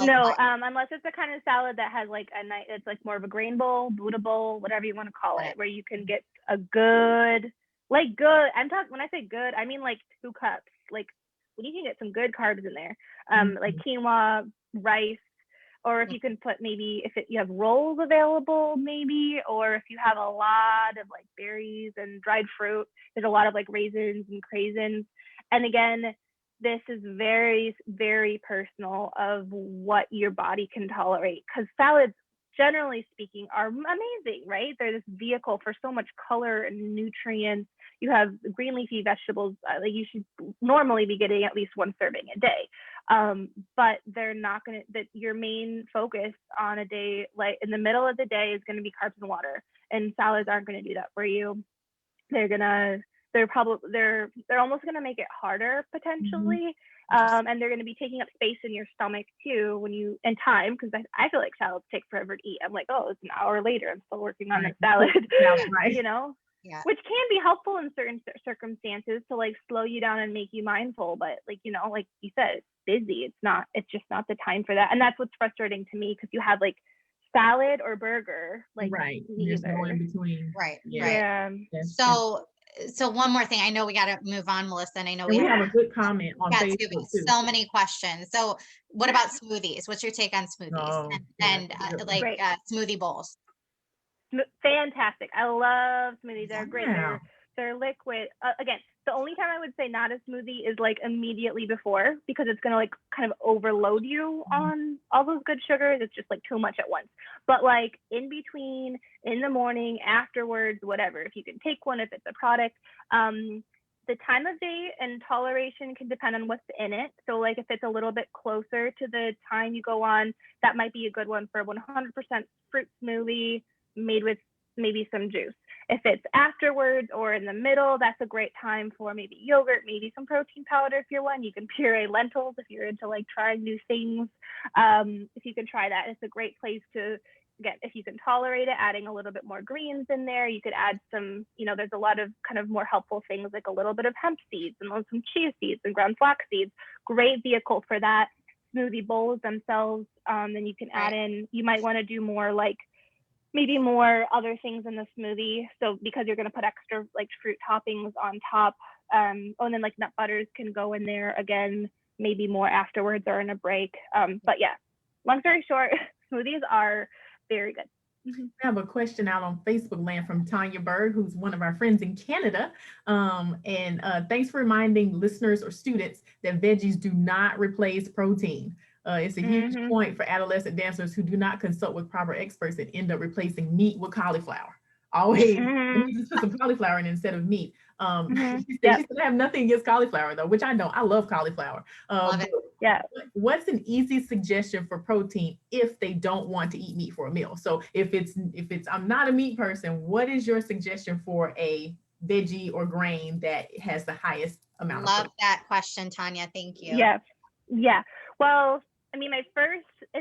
No, unless it's the kind of salad that has like it's like more of a grain bowl, Buddha bowl, whatever you want to call it, where you can get a good, I'm talking, when I say good, I mean like 2 cups, like when you can get some good carbs in there, like quinoa, rice, or if you can put maybe, you have rolls available maybe, or if you have a lot of like berries and dried fruit, there's a lot of like raisins and craisins. And again, this is very, very personal of what your body can tolerate, because salads, generally speaking, are amazing, right? They're this vehicle for so much color and nutrients. You have green leafy vegetables, like you should normally be getting at least 1 serving a day. But they're not that your main focus on a day, like in the middle of the day, is going to be carbs and water, and salads aren't going to do that for you. They're almost going to make it harder potentially. And they're going to be taking up space in your stomach too and time, because I feel like salads take forever to eat. I'm like, oh, it's an hour later, I'm still working on this salad. Which can be helpful in certain circumstances to like slow you down and make you mindful, but like like you said, it's busy, it's just not the time for that. And that's what's frustrating to me, because you have like salad or burger, like there's no in between. So one more thing, I know we got to move on, Melissa, and I know we have a good comment on Facebook too. So many questions. So what about smoothies? What's your take on smoothies smoothie bowls? Fantastic. I love smoothies. They're great. they're liquid. Again, the only time I would say not a smoothie is like immediately before, because it's gonna like kind of overload you on all those good sugars. It's just like too much at once. But like in between, in the morning, afterwards, whatever, if you can take one, if it's a product, the time of day and toleration can depend on what's in it. So like if it's a little bit closer to the time you go on, that might be a good one for a 100% fruit smoothie made with maybe some juice. If it's afterwards or in the middle, that's a great time for maybe yogurt, maybe some protein powder if you're one. You can puree lentils if you're into like trying new things. If you can try that, it's a great place to get, if you can tolerate it, adding a little bit more greens in there. You could add some, there's a lot of kind of more helpful things like a little bit of hemp seeds and some chia seeds and ground flax seeds. Great vehicle for that. Smoothie bowls themselves. Then you can add in, you might want to do more like maybe more other things in the smoothie. So because you're going to put extra like fruit toppings on top. And then like nut butters can go in there again, maybe more afterwards or in a break. But yeah, long story short, smoothies are very good. I have a question out on Facebook land from Tanya Berg, who's one of our friends in Canada. And thanks for reminding listeners or students that veggies do not replace protein. It's a huge point for adolescent dancers who do not consult with proper experts and end up replacing meat with cauliflower. Always, just put some cauliflower in instead of meat. She said I have nothing against cauliflower though, which I don't. I love cauliflower. Love it. Yeah. What's an easy suggestion for protein if they don't want to eat meat for a meal? So if it's I'm not a meat person, what is your suggestion for a veggie or grain that has the highest amount of protein? Love that question, Tanya. Thank you. Yeah. Well, I mean, if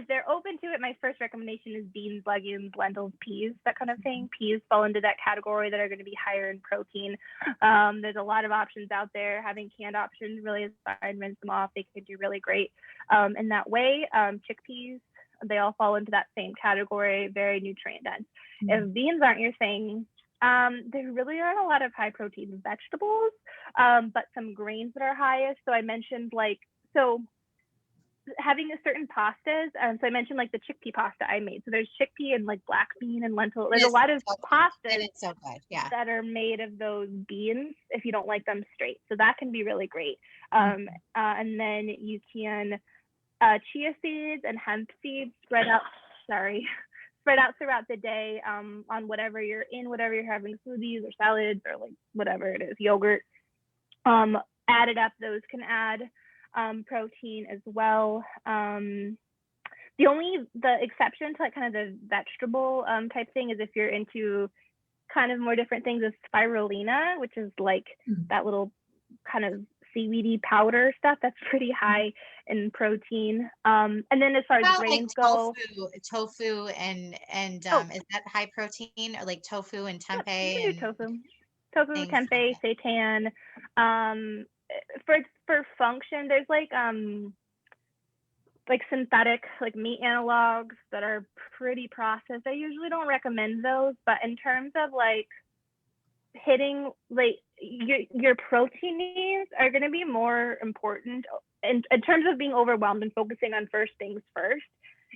they're open to it, my first recommendation is beans, legumes, lentils, peas, that kind of thing. Peas fall into that category that are going to be higher in protein. There's a lot of options out there. Having canned options really is fine. Rinse them off. They can do really great in that way. Chickpeas, they all fall into that same category, very nutrient dense. If beans aren't your thing, there really aren't a lot of high protein vegetables, but some grains that are highest. So I mentioned having a certain pastas. So I mentioned like the chickpea pasta I made. So there's chickpea and like black bean and lentil. There's a lot of pastas so good. Yeah. that are made of those beans if you don't like them straight. So that can be really great. And then you can chia seeds and hemp seeds spread out throughout the day on whatever you're having, smoothies or salads or like whatever it is, yogurt. Added up, those can add protein as well. The exception to like kind of the vegetable type thing is if you're into kind of more different things, is spirulina, which is like that little kind of seaweedy powder stuff that's pretty high in protein. And then as far as grains go, tofu and is that high protein, or like tofu and tempeh? And tofu, tempeh, seitan. For function, there's like synthetic like meat analogs that are pretty processed. I usually don't recommend those, but in terms of like hitting like your protein needs are going to be more important in terms of being overwhelmed and focusing on first things first.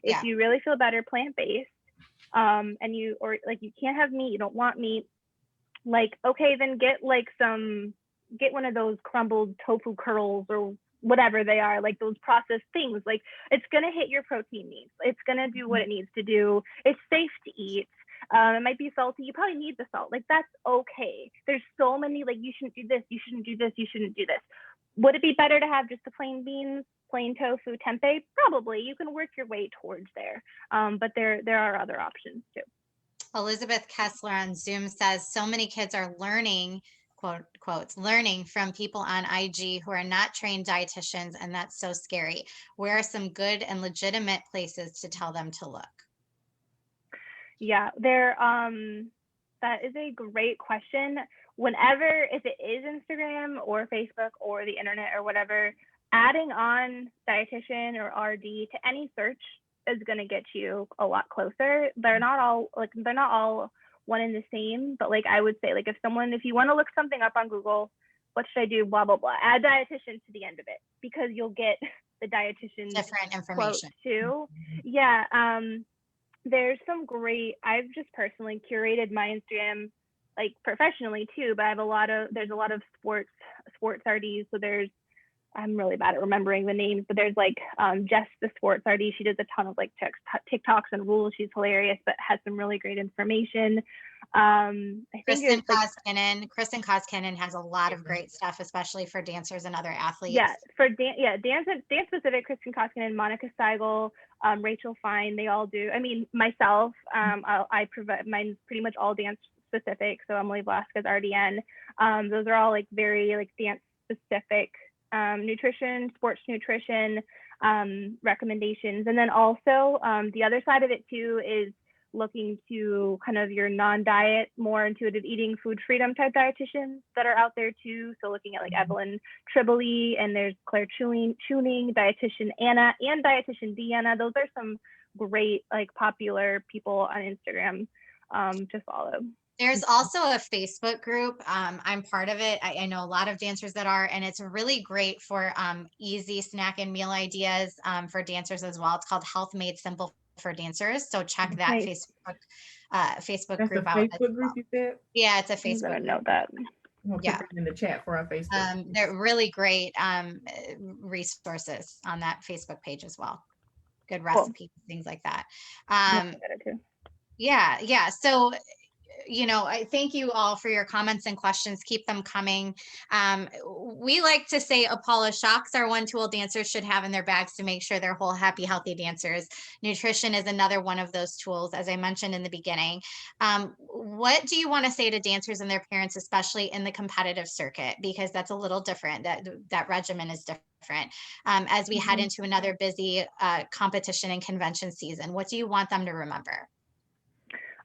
If you really feel better plant-based, and you can't have meat, you don't want meat, like okay, then get one of those crumbled tofu curls or whatever they are, like those processed things. Like it's gonna hit your protein needs. It's gonna do what it needs to do. It's safe to eat. It might be salty. You probably need the salt. Like that's okay. There's so many like you shouldn't do this. You shouldn't do this. You shouldn't do this. Would it be better to have just the plain beans, plain tofu, tempeh? Probably. You can work your way towards there. But there are other options too. Elizabeth Kessler on Zoom says so many kids are learning, quotes, learning from people on IG who are not trained dietitians, and that's so scary. Where are some good and legitimate places to tell them to look? Yeah, that is a great question. If it is Instagram or Facebook or the internet or whatever, adding on dietitian or RD to any search is going to get you a lot closer. They're not all one and the same, but like I would say, like if you want to look something up on Google, what should I do? Blah blah blah. Add dietitian to the end of it because you'll get the dietitian different information too. Yeah. There's some great. I've just personally curated my Instagram like professionally too, but there's a lot of sports RDs. So I'm really bad at remembering the names, but there's like Jess, the sports RD. She does a ton of like TikToks and rules. She's hilarious, but has some really great information. I think Kristen Koskinen has a lot of great stuff, especially for dancers and other athletes. Yeah, for dance specific, Kristen Koskinen, Monica Seigel, Rachel Fine, they all do. I mean, myself, I provide, mine's pretty much all dance specific. So Emily Velasquez, RDN. Those are all like very like dance specific nutrition, sports nutrition recommendations. And then also the other side of it too is looking to kind of your non-diet, more intuitive eating, food freedom type dietitians that are out there too. So looking at like Evelyn Tribole, and there's Claire Tuning, dietitian Anna, and dietitian Deanna. Those are some great like popular people on Instagram to follow. There's also a Facebook group. I'm part of it. I know a lot of dancers that are, and it's really great for easy snack and meal ideas for dancers as well. It's called Health Made Simple for Dancers. So check that Nice. Facebook That's group a out. Facebook group, you said? Yeah, it's a I'm Facebook gonna group. note that. We'll put that in the chat for our Facebook. They're really great resources on that Facebook page as well. Good recipes, things like that. Yeah. So, I thank you all for your comments and questions. Keep them coming. We like to say Apollo Shocks are one tool dancers should have in their bags to make sure they're whole, happy, healthy dancers. Nutrition is another one of those tools, as I mentioned in the beginning. What do you want to say to dancers and their parents, especially in the competitive circuit? Because that's a little different. That regimen is different. As we head into another busy competition and convention season, what do you want them to remember?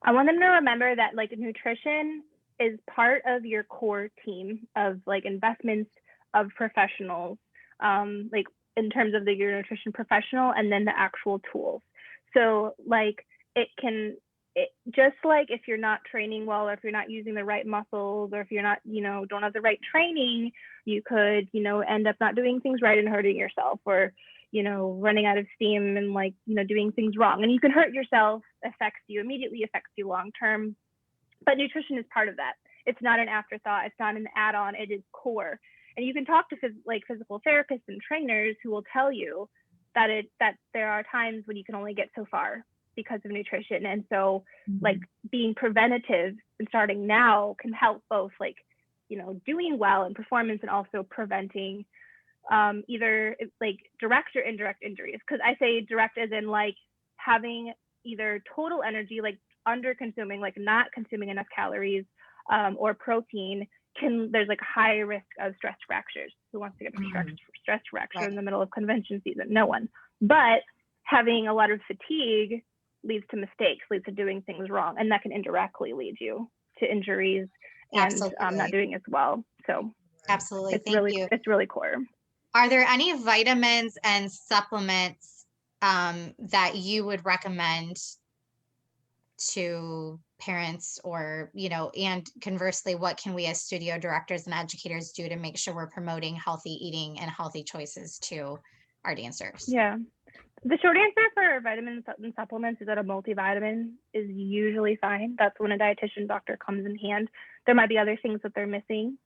I want them to remember that like nutrition is part of your core team of like investments of professionals, like in terms of your nutrition professional, and then the actual tools. So like just like if you're not training well, or if you're not using the right muscles, or if you're not, don't have the right training, you could, end up not doing things right and hurting yourself, or running out of steam and like, doing things wrong. And you can hurt yourself, immediately affects you long-term. But nutrition is part of that. It's not an afterthought. It's not an add-on. It is core. And you can talk to physical therapists and trainers who will tell you that there are times when you can only get so far because of nutrition. And so like being preventative and starting now can help both like, doing well in performance and also preventing either like direct or indirect injuries. Because I say direct as in like having either total energy, like under consuming, like not consuming enough calories or protein, there's like high risk of stress fractures. Who wants to get a stress fracture in the middle of convention season? No one. But having a lot of fatigue leads to mistakes, leads to doing things wrong, and that can indirectly lead you to injuries and not doing as well. So absolutely, it's really core. Are there any vitamins and supplements that you would recommend to parents, or, and conversely, what can we as studio directors and educators do to make sure we're promoting healthy eating and healthy choices to our dancers? Yeah. The short answer for vitamins and supplements is that a multivitamin is usually fine. That's when a dietitian doctor comes in hand. There might be other things that they're missing.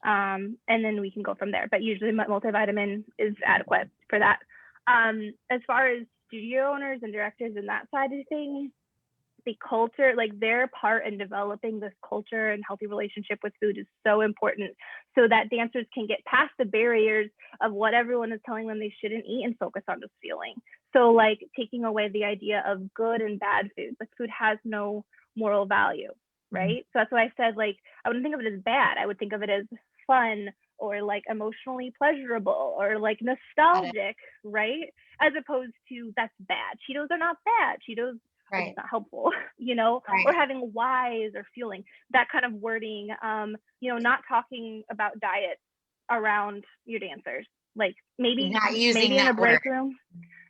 And then we can go from there. But usually multivitamin is adequate for that. As far as studio owners and directors and that side of things, the culture, like their part in developing this culture and healthy relationship with food is so important, so that dancers can get past the barriers of what everyone is telling them they shouldn't eat and focus on just feeling. So like taking away the idea of good and bad food. Like food has no moral value, right? So that's why I said, like, I wouldn't think of it as bad. I would think of it as fun, or like emotionally pleasurable, or like nostalgic, right? As opposed to that's bad. Cheetos are not bad. Cheetos are just not helpful, or having whys or fueling, that kind of wording, not talking about diet around your dancers, like maybe in a break room.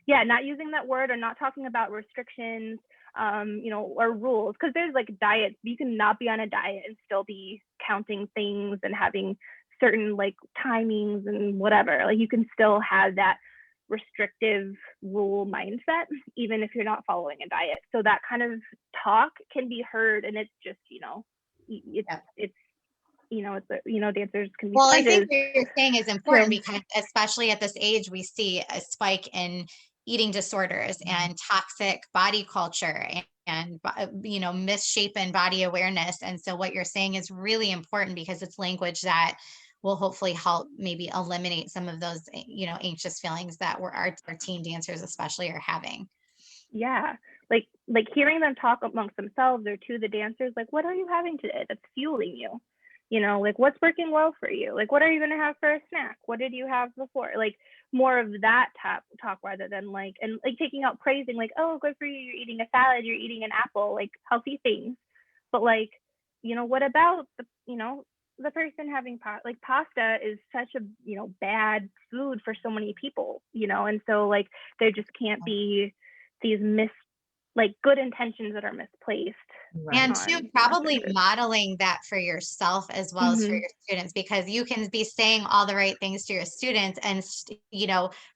Yeah, not using that word, or not talking about restrictions, or rules, because there's like diets. You can not be on a diet and still be counting things and having certain like timings and whatever. Like you can still have that restrictive rule mindset, even if you're not following a diet. So that kind of talk can be heard, and it's just, it's dancers can be Well, I sponges. think what you're saying is important So, because especially at this age, we see a spike in eating disorders and toxic body culture and misshapen body awareness. And so what you're saying is really important because it's language that will hopefully help maybe eliminate some of those, anxious feelings that our teen dancers especially are having. yeah, like hearing them talk amongst themselves or to the dancers, like, what are you having today that's fueling you? Like, what's working well for you? Like, what are you going to have for a snack? What did you have before? Like, more of that talk rather than like taking out praising, like, oh, good for you, you're eating a salad, you're eating an apple, like healthy things. But like, what about the person having pasta is such a bad food for so many people, and so like there just can't be these good intentions that are misplaced. Right. And two, probably modeling that for yourself as well as for Mhm. your students, because you can be saying all the right things to your students and,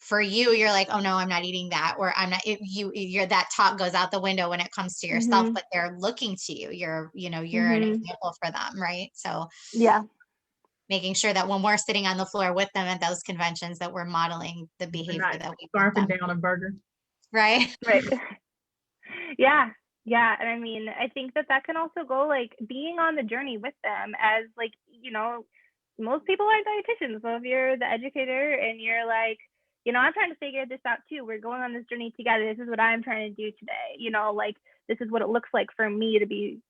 for you, you're like, oh no, I'm not eating that. Or I'm not, you're that talk goes out the window when it comes to yourself, Mhm. but they're looking to you. You're an Mhm. example for them. Right. So Yeah. making sure that when we're sitting on the floor with them at those conventions, that we're modeling the We're behavior not that we want scarfing them. down a burger. Right. Right. Yeah. Yeah. And I mean, I think that can also go like being on the journey with them as like, most people are dietitians. So if you're the educator and you're like, I'm trying to figure this out too. We're going on this journey together. This is what I'm trying to do today. Like this is what it looks like for me to be,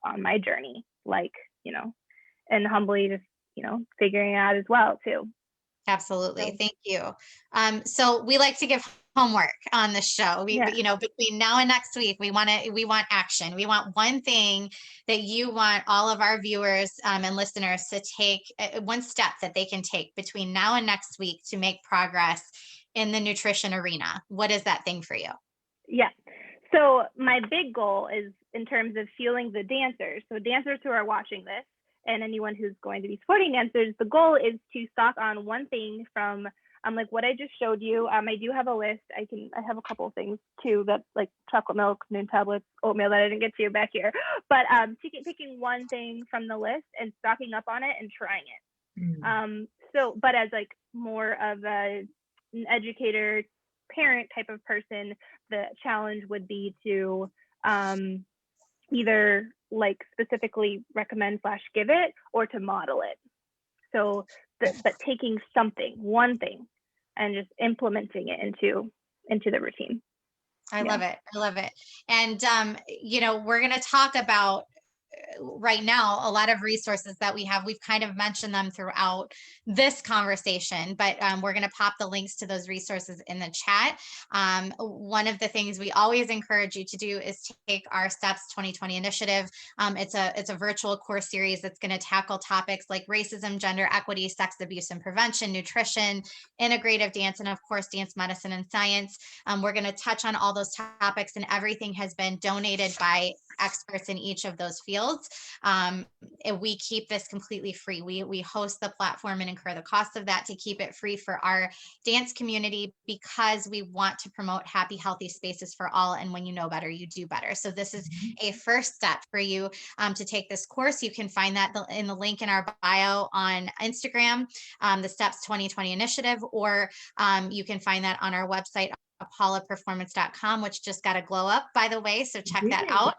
on my journey. Like, and humbly just, figuring it out as well too. Absolutely. So, Thank you. So we like to give homework on the show. yeah. Between now and next week, we want action. We want one thing that you want all of our viewers and listeners to take, one step that they can take between now and next week to make progress in the nutrition arena. What is that thing for you? Yeah. So my big goal is in terms of fueling the dancers. So dancers who are watching this and anyone who's going to be supporting dancers, the goal is to stock on one thing from like what I just showed you. I do have a list. I have a couple of things too, that like chocolate milk, noon tablets, oatmeal that I didn't get to back here. But picking one thing from the list and stocking up on it and trying it. But as like more of an educator, parent type of person, the challenge would be to either like specifically recommend / give it or to model it. So, but taking one thing, and just implementing it into the routine. I love it. I love it. And, we're going to talk about right now a lot of resources that we've kind of mentioned them throughout this conversation, but we're going to pop the links to those resources in the chat. One of the things we always encourage you to do is take our Steps 2020 initiative. It's a virtual course series that's going to tackle topics like racism, gender equity, sex abuse and prevention, nutrition, integrative dance, and of course dance medicine and science. We're going to touch on all those topics, and everything has been donated by experts in each of those fields. And we keep this completely free. We host the platform and incur the cost of that to keep it free for our dance community, because we want to promote happy, healthy spaces for all. And when you know better, you do better. So this is a first step for you to take this course. You can find that in the link in our bio on Instagram, the Steps 2020 initiative, or you can find that on our website, apolloperformance.com, which just got a glow up, by the way. So check that out.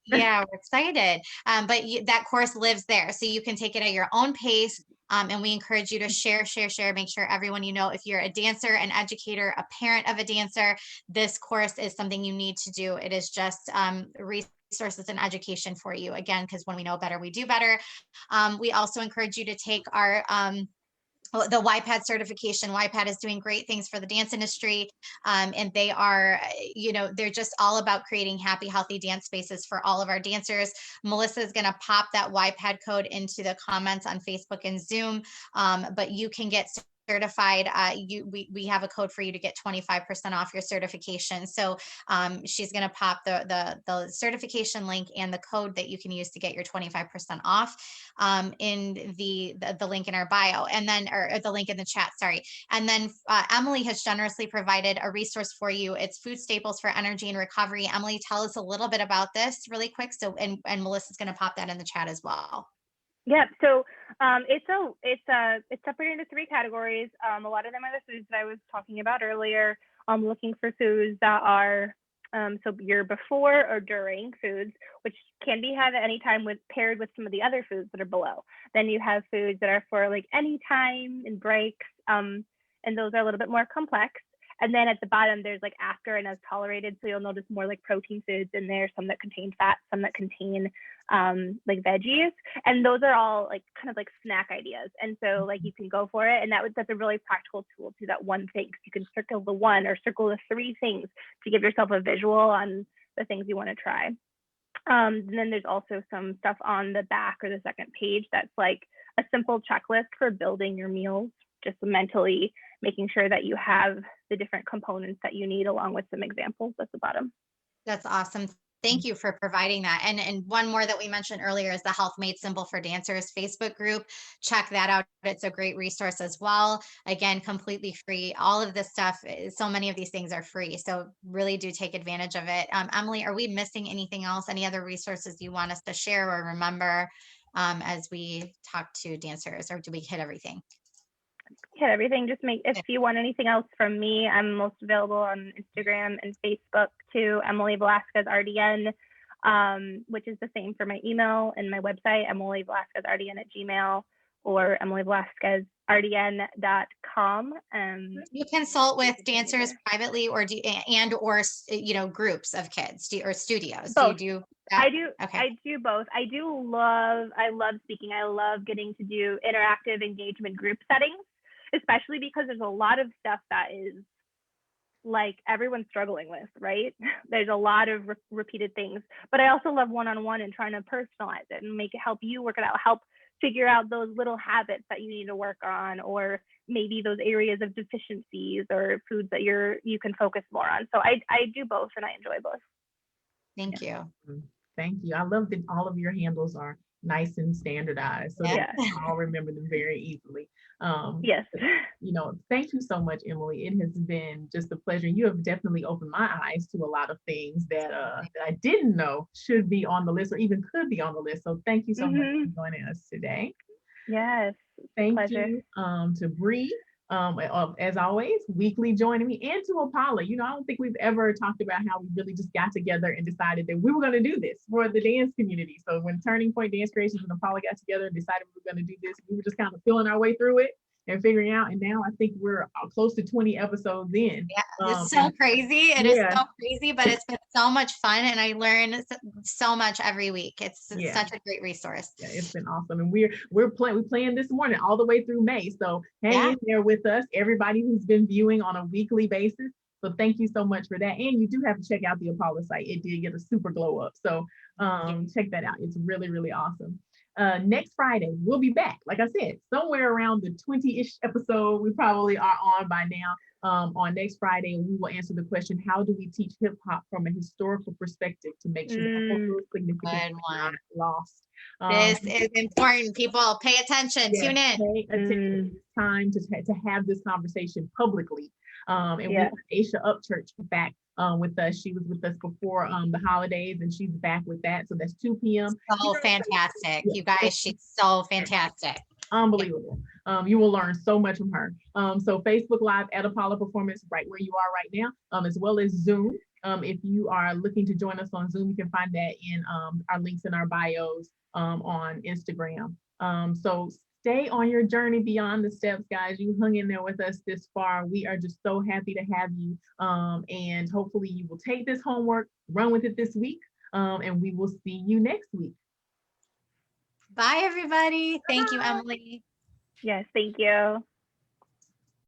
Yeah, we're excited. But that course lives there. So you can take it at your own pace. And we encourage you to share, make sure everyone, if you're a dancer, an educator, a parent of a dancer, this course is something you need to do. It is just resources and education for you. Again, because when we know better, we do better. We also encourage you to take our the YPAD certification. YPAD is doing great things for the dance industry. And they are, they're just all about creating happy, healthy dance spaces for all of our dancers. Melissa is going to pop that YPAD code into the comments on Facebook and Zoom. But you can get certified, we have a code for you to get 25% off your certification. So she's going to pop the certification link and the code that you can use to get your 25% off in the link in our bio, and then or the link in the chat. Sorry. And then Emily has generously provided a resource for you. It's Food Staples for Energy and Recovery. Emily, tell us a little bit about this really quick. So and Melissa's going to pop that in the chat as well. Yeah, so it's separated into 3 categories. A lot of them are the foods that I was talking about earlier. Looking for foods that are so your before or during foods, which can be had at any time paired with some of the other foods that are below. Then you have foods that are for like any time and breaks, and those are a little bit more complex. And then at the bottom, there's like after and as tolerated. So you'll notice more like protein foods in there, some that contain fat, some that contain like veggies. And those are all like kind of like snack ideas. And so like you can go for it. And that's a really practical tool to that one thing. So you can circle the 1 or circle the 3 things to give yourself a visual on the things you want to try. And then there's also some stuff on the back or the second page that's like a simple checklist for building your meals, just mentally making sure that you have the different components that you need, along with some examples at the bottom. That's awesome. Thank you for providing that. And one more that we mentioned earlier is the Health Made Simple for Dancers Facebook group. Check that out. It's a great resource as well. Again, completely free. All of this stuff, so many of these things are free. So really do take advantage of it. Emily, are we missing anything else? Any other resources you want us to share or remember as we talk to dancers, or do we hit everything? Hit everything. Just if you want anything else from me, I'm most available on Instagram and Facebook too, Emily Velasquez RDN, which is the same for my email and my website, Emily Velasquez RDN at Gmail, or emilyvelasquezrdn.com. You consult with dancers privately, or or groups of kids or studios? Both. Do you do that? I do. Okay. I do both. I love speaking. I love getting to do interactive engagement group settings, especially because there's a lot of stuff that is like everyone's struggling with, right? There's a lot of repeated things, but I also love one-on-one and trying to personalize it and make it help you work it out, help figure out those little habits that you need to work on, or maybe those areas of deficiencies or foods that you can focus more on. So I do both, and I enjoy both. Thank you. Thank you. I love that all of your handles are nice and standardized, so that I'll remember them very easily. Yes. Thank you so much, Emily. It has been just a pleasure. You have definitely opened my eyes to a lot of things that I didn't know should be on the list or even could be on the list. So thank you so much for joining us today. Yes. Thank you to Bree. As always, weekly joining me, and to Apollo. I don't think we've ever talked about how we really just got together and decided that we were going to do this for the dance community. So when Turning Point Dance Creations and Apollo got together and decided we were going to do this, we were just kind of feeling our way through it and figuring out. And now I think we're close to 20 episodes in. Yeah, it's so crazy. It is so crazy, but it's been so much fun, and I learn so much every week. It's such a great resource. Yeah, it's been awesome, and we're playing this morning all the way through May. So hang in there with us, everybody who's been viewing on a weekly basis. So thank you so much for that. And you do have to check out the Apollo site. It did get a super glow up. So check that out. It's really, really awesome. Next Friday, we'll be back. Like I said, somewhere around the 20-ish episode, we probably are on by now. On next Friday, we will answer the question, how do we teach hip hop from a historical perspective to make sure that cultural significance is not lost? This is important. People, pay attention. Tune in. Pay attention. It's time to have this conversation publicly. And we have Aisha Upchurch back with us. She was with us before the holidays, and she's back with that. So that's 2 p.m. So fantastic. You guys, she's so fantastic. Unbelievable. You will learn so much from her. So Facebook Live at Apollo Performance, right where you are right now, as well as Zoom. If you are looking to join us on Zoom, you can find that in our links in our bios on Instagram. So stay on your journey beyond the steps, guys. You hung in there with us this far. We are just so happy to have you. And hopefully you will take this homework, run with it this week, and we will see you next week. Bye, everybody. Thank you, Emily. Yes, thank you.